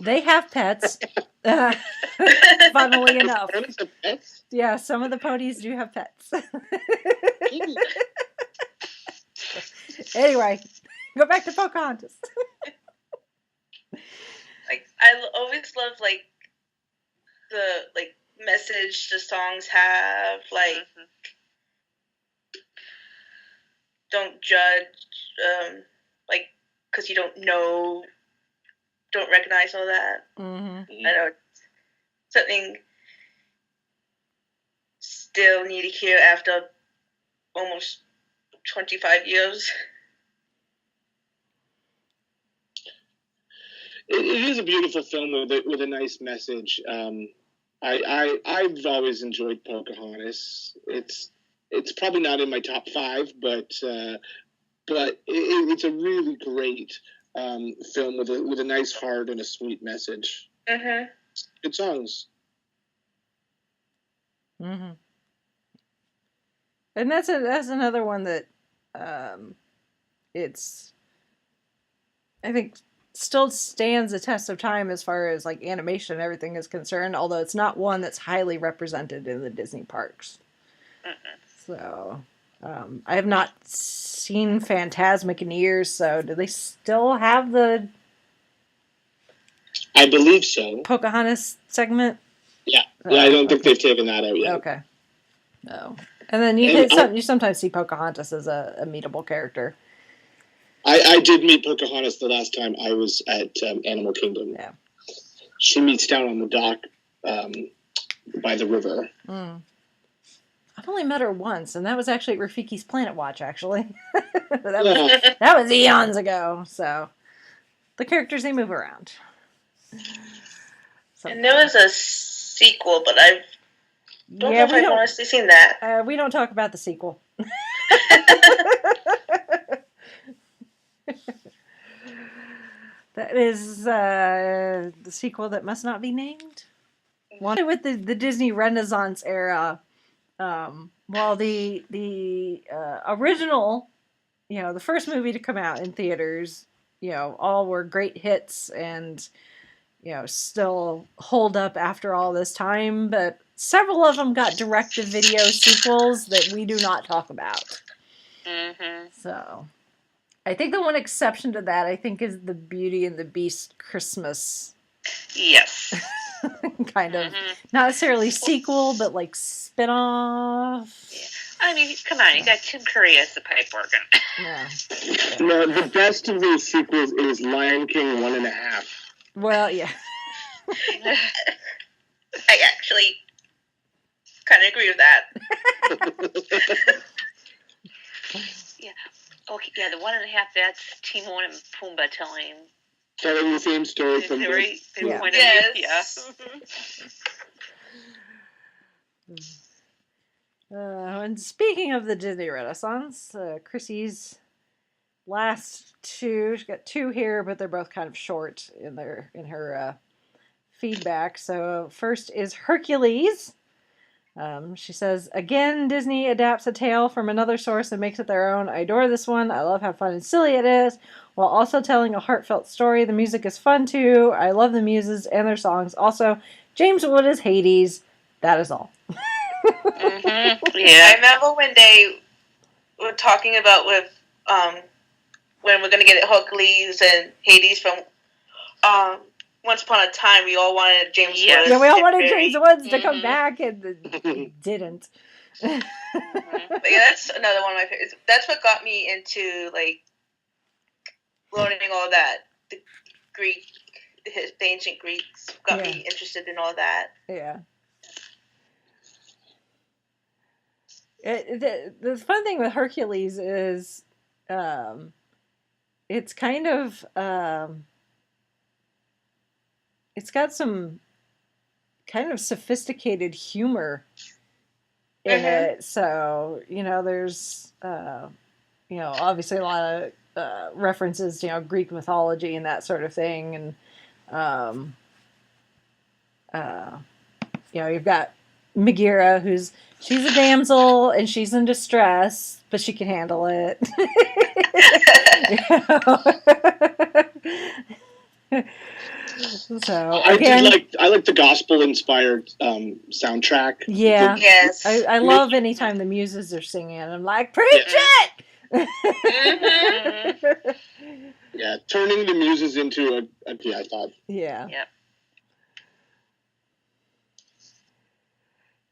They have pets. Funnily enough. Ponies have pets? Yeah, some of the ponies do have pets. Anyway, go back to Pocahontas. Like, I always love the message the songs have. Like, don't judge. Because you don't recognize all that. Mm-hmm. I know something still need to hear after almost 25 years. It is a beautiful film with a nice message. I've always enjoyed Pocahontas. It's probably not in my top 5, but it's a really great film with a nice heart and a sweet message. Mm-hmm. Good songs. Mm-hmm. And that's another one that it's, I think, still stands the test of time as far as like animation and everything is concerned, although it's not one that's highly represented in the Disney parks. So I have not seen Fantasmic in years, so do they still have the I believe so. Pocahontas segment? Yeah, I don't think they've taken that out yet. Okay. No. And then you sometimes see Pocahontas as a meetable character. I did meet Pocahontas the last time I was at Animal Kingdom. Yeah. She meets down on the dock by the river. Mm. I've only met her once, and that was actually at Rafiki's Planet Watch, actually. that was eons ago. So the characters, they move around. And there was a sequel, but I don't know if I've honestly seen that. We don't talk about the sequel. That is the sequel that must not be named. One with the Disney Renaissance era. Well, the original, the first movie to come out in theaters, all were great hits and, still hold up after all this time. But several of them got direct-to-video sequels that we do not talk about. Mm-hmm. So, I think the one exception to that, I think, is the Beauty and the Beast Christmas. Yes. Kind of. Not necessarily sequel, but like spin-off. Yeah. I mean, come on, you got Tim Curry as the pipe organ. Yeah. No, the best of those sequels is Lion King 1.5. Well, yeah. I actually kind of agree with that. Yeah. Okay, yeah, the 1.5, that's Timon and Pumbaa telling the same story from their point of view. Yes. Yeah. And speaking of the Disney Renaissance, Chrissy's last 2, she's got 2 here, but they're both kind of short in her feedback. So first is Hercules. She says, again, Disney adapts a tale from another source and makes it their own. I adore this one. I love how fun and silly it is, while also telling a heartfelt story. The music is fun, too. I love the muses and their songs. Also, James Wood is Hades. That is all. Mm-hmm. Yeah. I remember when they were talking about when we're going to get Hercules and Hades from Once Upon a Time, we all wanted James Woods. Yeah, we all wanted James Woods to come back, and didn't. But yeah, that's another one of my favorites. That's what got me into learning all that, the ancient Greeks got me interested in all that. Yeah. The fun thing with Hercules is, it's kind of, it's got some kind of sophisticated humor in it. So, there's, obviously a lot of references to, Greek mythology and that sort of thing. And, you've got Megara, she's a damsel and she's in distress, but she can handle it. So again, I like the gospel inspired soundtrack. Yeah. Yes. I love anytime the muses are singing. I'm like, preach it. Yeah, turning the muses into a I thought. Yeah. Yep.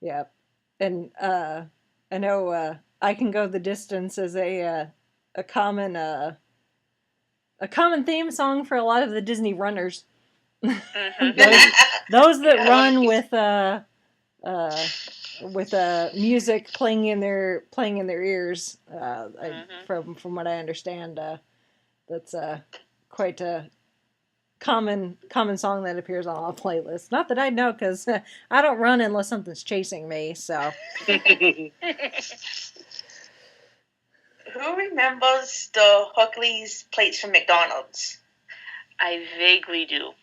Yep. And I know I Can Go the Distance is a common theme song for a lot of the Disney runners. those that run with music playing in their ears. From what I understand, that's quite a common song that appears on all playlists. Not that I know, because I don't run unless something's chasing me. So. Who remembers the Hercules plates from McDonald's? I vaguely do.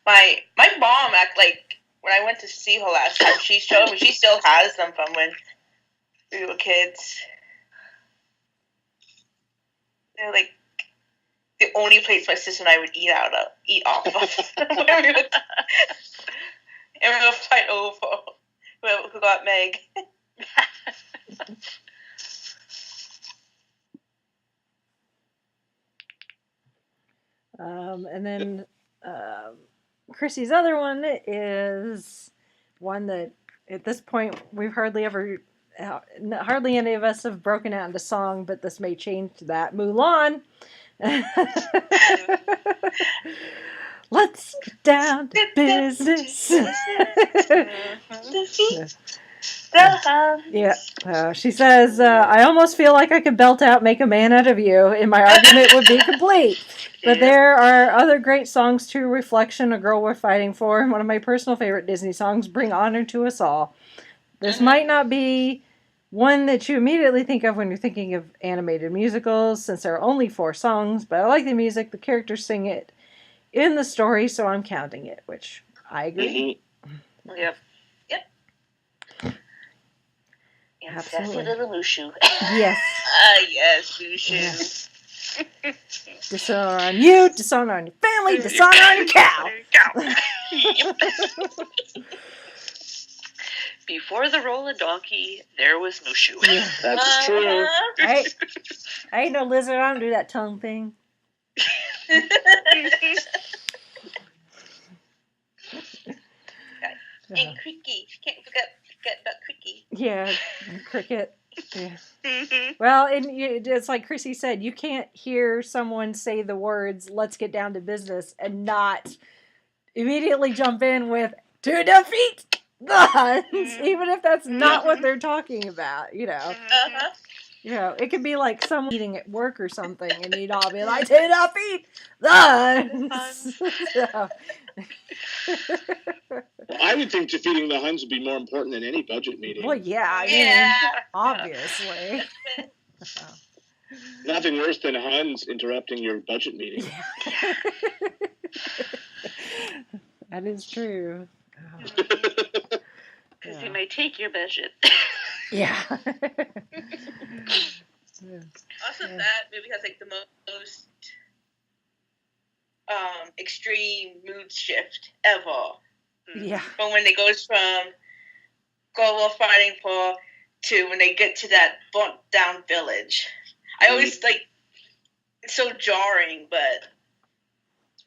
My mom when I went to see her last time, she showed me she still has them from when we were kids. They're like the only plates my sister and I would eat off of. And we would fight over who got Meg. And then Chrissy's other one is one that at this point we've hardly any of us have broken out into song, but this may change to that. Mulan. Let's get down to business. Yeah. She says, I almost feel like I could belt out Make a Man Out of You, and my argument would be complete. But there are other great songs too. Reflection, A Girl Worth Fighting For, and one of my personal favorite Disney songs, Bring Honor to Us All. This might not be one that you immediately think of when you're thinking of animated musicals, since there are only 4 songs, but I like the music, the characters sing it in the story, so I'm counting it, which I agree. Yep. Absolutely. Sassy little Mushu. Yes. Yes, Mushu. Yes. Dishonor on you, dishonor on your family, dishonor on your cow. Before the rolling donkey, there was Mushu. Yeah. That's true. I ain't no lizard. I don't do that tongue thing. And Cricky. Can't forget about Cricky. Yeah, cricket. Yeah. Well, and it's like Chrissy said, you can't hear someone say the words "Let's get down to business" and not immediately jump in with "to defeat the Huns," even if that's not what they're talking about. It could be like someone eating at work or something, and you'd all be like, "To defeat the Huns." So. I would think defeating the Huns would be more important than any budget meeting. Well, yeah, I mean, obviously. Nothing worse than Huns interrupting your budget meeting. That is true. Because they may take your budget. Yeah. Also, that movie has like the most extreme mood shift ever. Yeah. From when it goes from Girl Worth Fighting For to when they get to that burnt down village. I always it's so jarring, but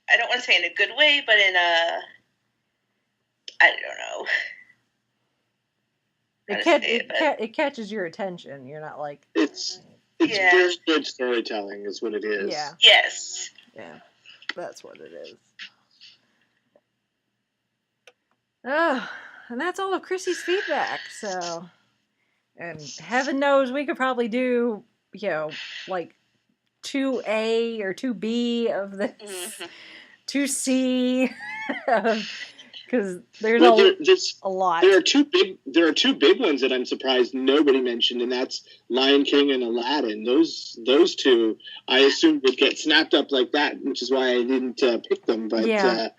I don't want to say in a good way, but in a, I don't know. It catches your attention. You're not like... It's Yeah. very good storytelling, is what it is. Yeah. Yes. Yeah, that's what it is. Oh, and that's all of Chrissy's feedback. So, and heaven knows we could probably do, like 2A or 2B of this, Mhm. 2C, because there's Well, a lot. There are two big ones that I'm surprised nobody mentioned, and that's Lion King and Aladdin. Those two, I assumed would get snapped up like that, which is why I didn't pick them. But Yeah.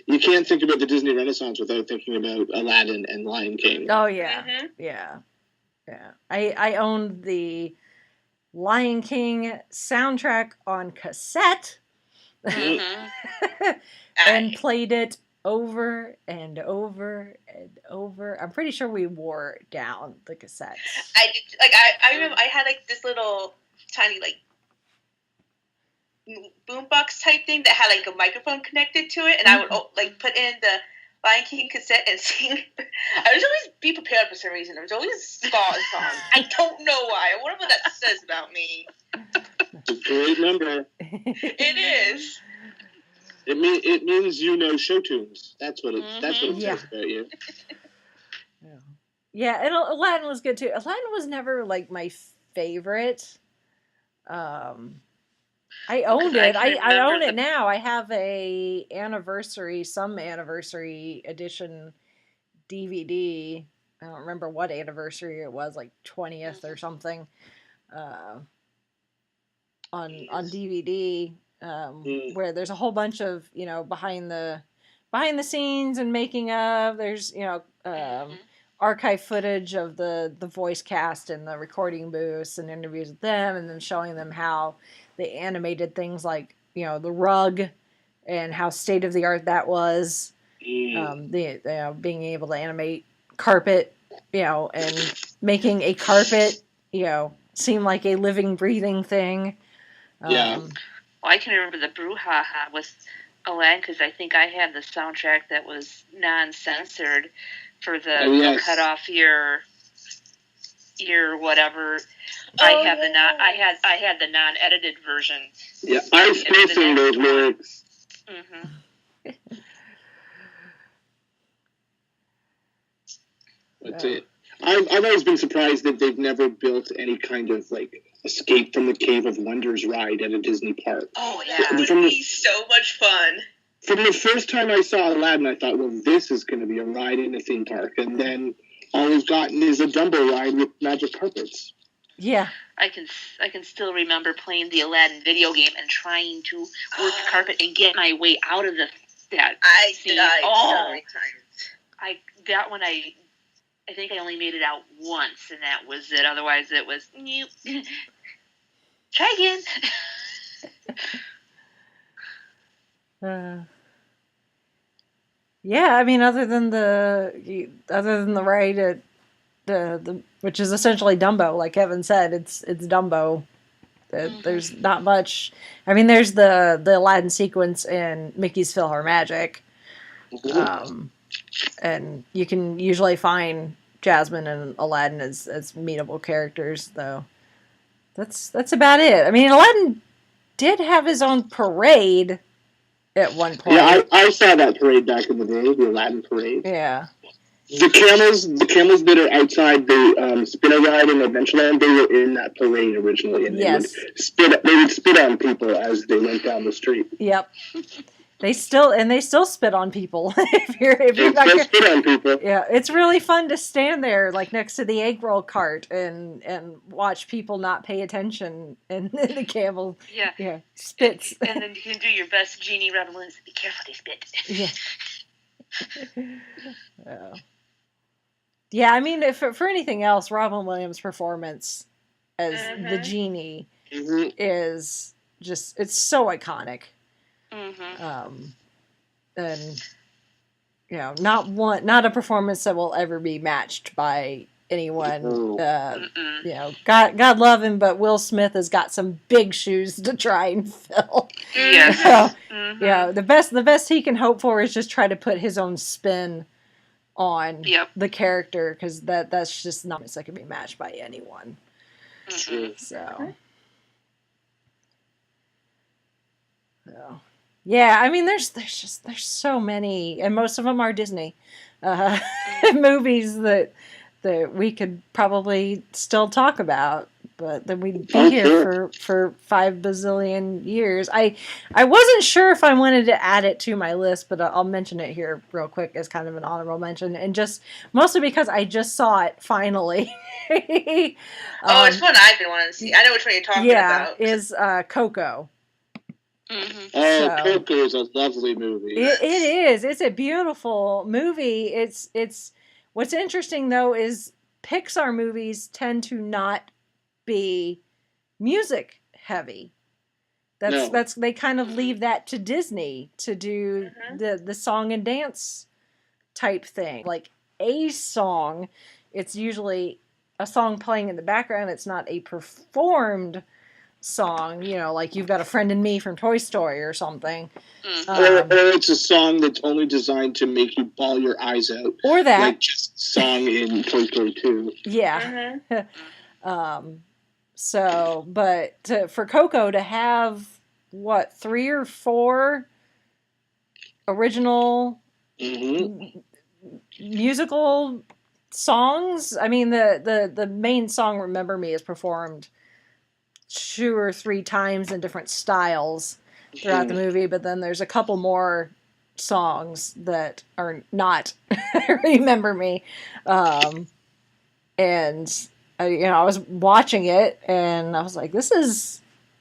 you can't think about the Disney Renaissance without thinking about Aladdin and Lion King. Oh yeah, Mhm. yeah. I owned the Lion King soundtrack on cassette. Mhm. And played it over and over and over. I'm pretty sure we wore down the cassettes. I did, I remember I had like this little tiny like boombox type thing that had like a microphone connected to it, and I would like put in the Lion King cassette and sing. I was always be prepared for some reason. I was always song. I don't know why. I wonder what that says about me. It's a great number. It is. It means you know show tunes. That's what it Yeah. says about you. Yeah, and Aladdin was good too. Aladdin was never like my favorite. I owned it. I own it now. I have some anniversary edition DVD. I don't remember what anniversary it was, like 20th or something. On DVD, where there's a whole bunch of behind the scenes and making of. There's archive footage of the voice cast in the recording booths and interviews with them, and then showing them how they animated things like the rug and how state of the art that was. Being able to animate carpet, and making a carpet, seem like a living, breathing thing. Yeah. Well, I can remember the brouhaha with Aladdin because I think I had the soundtrack that was non-censored for the cut off year whatever. I had the non-edited version. Yeah, I was spacing those lyrics. Mm-hmm. That's it. I've always been surprised that they've never built any kind of like Escape from the Cave of Wonders ride at a Disney park. Oh yeah, that would be so much fun. From the first time I saw Aladdin, I thought, well, this is going to be a ride in a theme park, and then all we've gotten is a Dumbo ride with magic carpets. Yeah, I can still remember playing the Aladdin video game and trying to work the carpet and get my way out of that. I scene. died Oh, so many times. That one I think I only made it out once, and that was it. Otherwise, it was try again. Yeah, I mean, other than the ride at the which is essentially Dumbo, like Kevin said, it's Dumbo. There's not much. I mean, there's the Aladdin sequence in Mickey's PhilharMagic. And you can usually find Jasmine and Aladdin as meetable characters, though. That's about it. I mean, Aladdin did have his own parade at one point. Yeah, I saw that parade back in the day, the Aladdin parade. Yeah. The camels that are outside the spinner ride in Adventureland, they were in that parade originally, and they would spit on people as they went down the street. Yep. They still spit on people if you're not spit on people. Yeah, it's really fun to stand there like next to the egg roll cart and watch people not pay attention, and the camel spits. And then you can do your best Genie Robin Williams. Be careful, they spit. Yeah, I mean, if for anything else, Robin Williams' performance as the genie is just, it's so iconic. And not a performance that will ever be matched by anyone. God love him, but Will Smith has got some big shoes to try and fill. Yes. The best he can hope for is just try to put his own spin on the character, because that's just not that can be matched by anyone. Mhm. So, yeah, I mean, there's so many, and most of them are Disney uh, movies that we could probably still talk about, but then we'd be here for 5 bazillion years. I wasn't sure if I wanted to add it to my list, but I'll mention it here real quick as kind of an honorable mention, and just mostly because I just saw it finally. It's one I've been wanting to see. I know which one you're talking about. Yeah, is Coco. Mhm. Oh, Coco is a lovely movie. It is. It's a beautiful movie. It's what's interesting though is Pixar movies tend to not be music heavy. That's they kind of leave that to Disney to do the song and dance type thing. Like a song, it's usually a song playing in the background. It's not a performed song, like You've Got a Friend in Me from Toy Story or something. Or it's a song that's only designed to make you bawl your eyes out. Or that. Like just song in Toy Story 2. Yeah. For Coco to have, 3 or 4 original musical songs? I mean, the main song, Remember Me, is performed 2 or 3 times in different styles throughout the movie, but then there's a couple more songs that are not Remember Me. And I was watching it and I was like, this is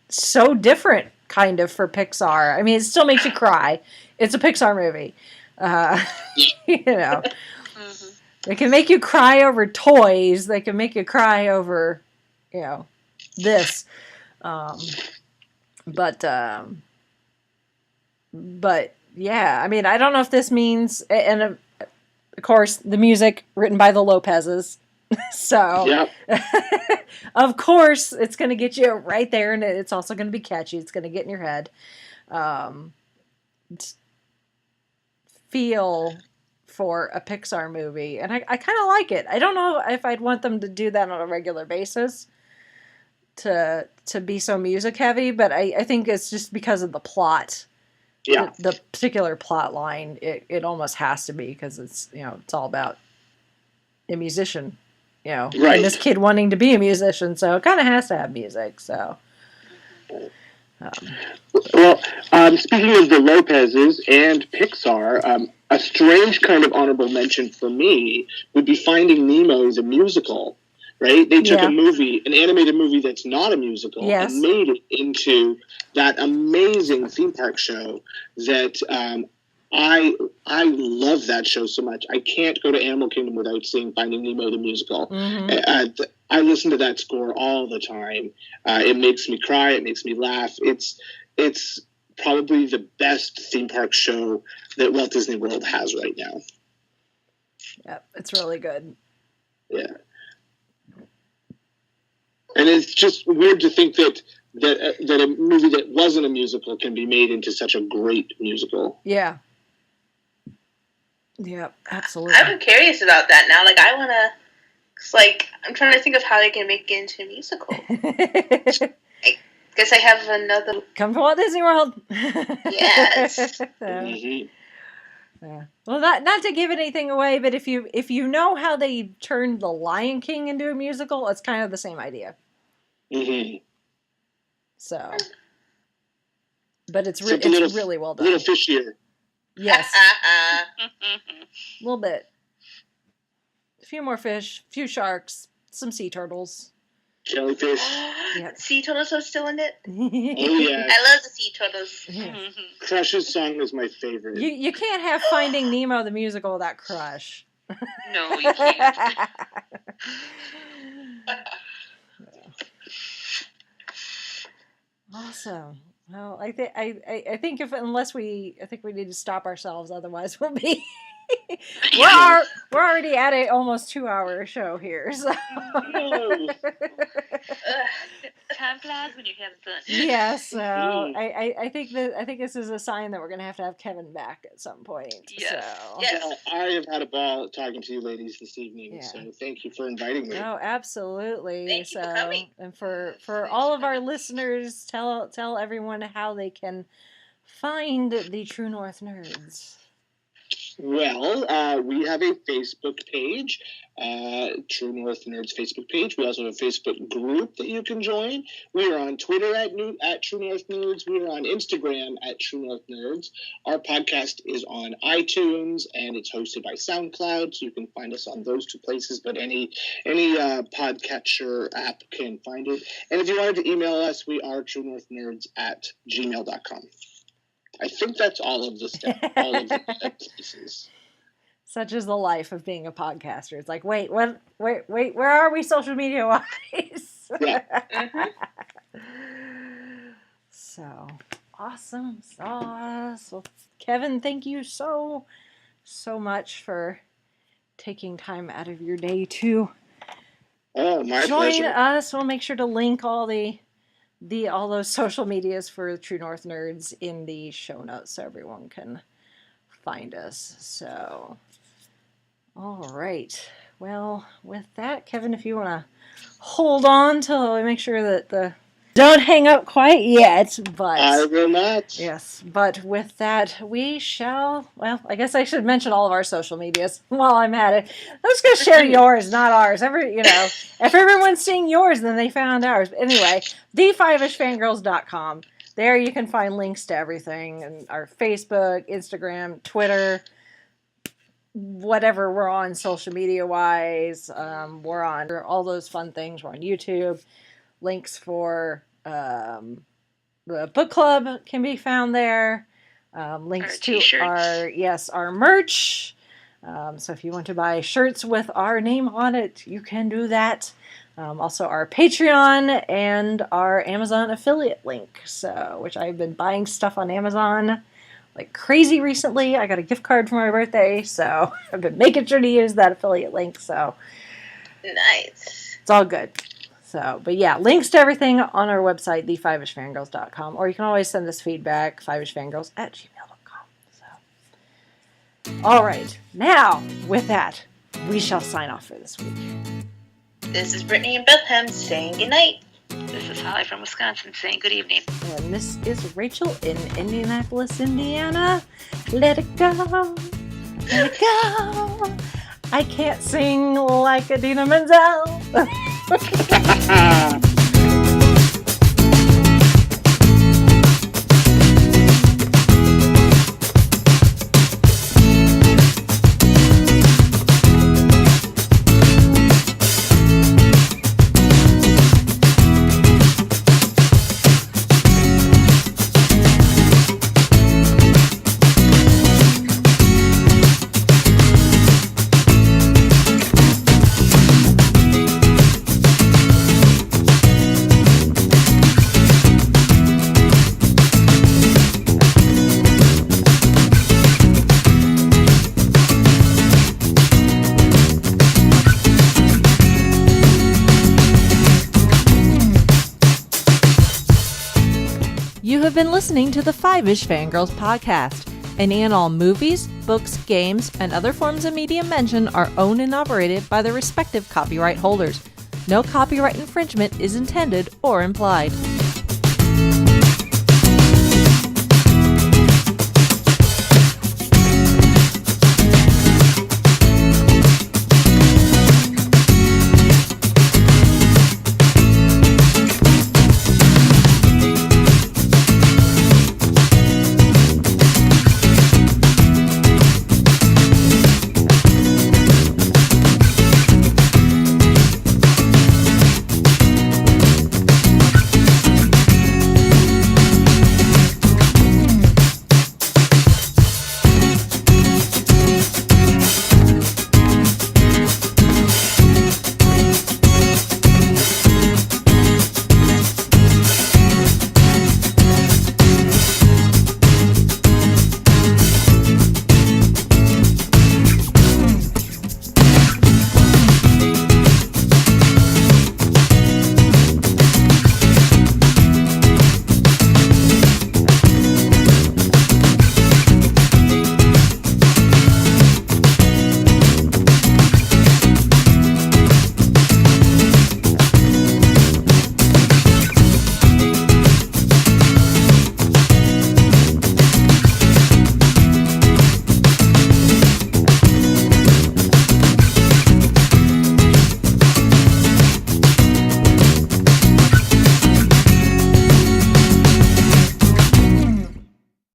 so different kind of for Pixar. I mean, it still makes you cry. It's a Pixar movie. They can make you cry over toys. They can make you cry over, this. But yeah, I mean, I don't know if this means, and of course, the music written by the Lopez's. So, of course, it's going to get you right there, and it's also going to be catchy. It's going to get in your head. Feel for a Pixar movie, and I kind of like it. I don't know if I'd want them to do that on a regular basis to be so music heavy, but I think it's just because of the plot. Yeah. The particular plot line, it almost has to be, because it's it's all about a musician, right. And this kid wanting to be a musician, so it kind of has to have music. So, speaking of the Lopez's and Pixar, a strange kind of honorable mention for me would be Finding Nemo as a musical. Right? They took a movie, an animated movie that's not a musical, and made it into that amazing theme park show that I love that show so much. I can't go to Animal Kingdom without seeing Finding Nemo the musical. I listen to that score all the time. It makes me cry. It makes me laugh. It's probably the best theme park show that Walt Disney World has right now. Yep, it's really good. Yeah. And it's just weird to think that a movie that wasn't a musical can be made into such a great musical. Yeah. Yeah, absolutely. I'm curious about that now. Like, I want to... I'm trying to think of how they can make it into a musical. I guess I have another... Come to Walt Disney World. Yes. Yeah. Well, not to give anything away, but if you know how they turned The Lion King into a musical, it's kind of the same idea. So, but it's really well done. A little fishier. Yes. A little bit. A few more fish, a few sharks, some sea turtles. Jellyfish. Yep. Sea turtles are still in it? Oh, yeah. I love the sea turtles. Crush's song is my favorite. You can't have Finding Nemo the musical without Crush. No, you can't. Awesome. Well, I think unless we need to stop ourselves, otherwise we'll be we're already at a almost 2-hour show here. So. time flies when you're having fun. Yeah, so I think this is a sign that we're gonna have to have Kevin back at some point. Yes. So. Yes. Well, I have had a ball talking to you ladies this evening, Yeah. so thank you for inviting me. No, absolutely. Thank you for coming. And for Thanks all for of our coming. listeners, tell everyone how they can find the True North Nerds. Well, we have a Facebook page, True North Nerds Facebook page. We also have a Facebook group that you can join. We are on Twitter at True North Nerds. We are on Instagram at True North Nerds. Our podcast is on iTunes and it's hosted by SoundCloud, so you can find us on those two places. But any podcatcher app can find it. And if you wanted to email us, we are truenorthnerds@gmail.com. I think that's all of the stuff, all of the pieces. Such is the life of being a podcaster. It's like, wait, where are we social media wise? Yeah. So awesome sauce. Well, Kevin, thank you so much for taking time out of your day to My join pleasure. us. We'll make sure to link all those social medias for True North Nerds in the show notes so everyone can find us. So, all right. Well, with that, Kevin, if you want to hold on till we make sure that don't hang up quite yet, but I will not. yes, but with that, we shall. Well, I guess I should mention all of our social medias while I'm at it. I'm just gonna share yours, not ours. If everyone's seeing yours, then they found ours. But anyway, the5ishfangirls.com. There you can find links to everything, and our Facebook, Instagram, Twitter, whatever we're on social media wise. We're on all those fun things. We're on YouTube. Links for the book club can be found there. Links to our merch. So if you want to buy shirts with our name on it, you can do that. Also our Patreon and our Amazon affiliate link. So, which I've been buying stuff on Amazon like crazy recently. I got a gift card for my birthday, so I've been making sure to use that affiliate link. So Nice. it's all good. So, but yeah, links to everything on our website, the5ishfangirls.com, or you can always send us feedback, 5ishfangirls@gmail.com. So, all right, now with that, we shall sign off for this week. This is Brittany in Bethlehem saying goodnight. This is Holly from Wisconsin saying good evening. And this is Rachel in Indianapolis, Indiana. Let it go, let it go. I can't sing like Adina Menzel. You have been listening to the 5ish Fangirls podcast. Any and all movies, books, games, and other forms of media mentioned are owned and operated by the respective copyright holders. No copyright infringement is intended or implied.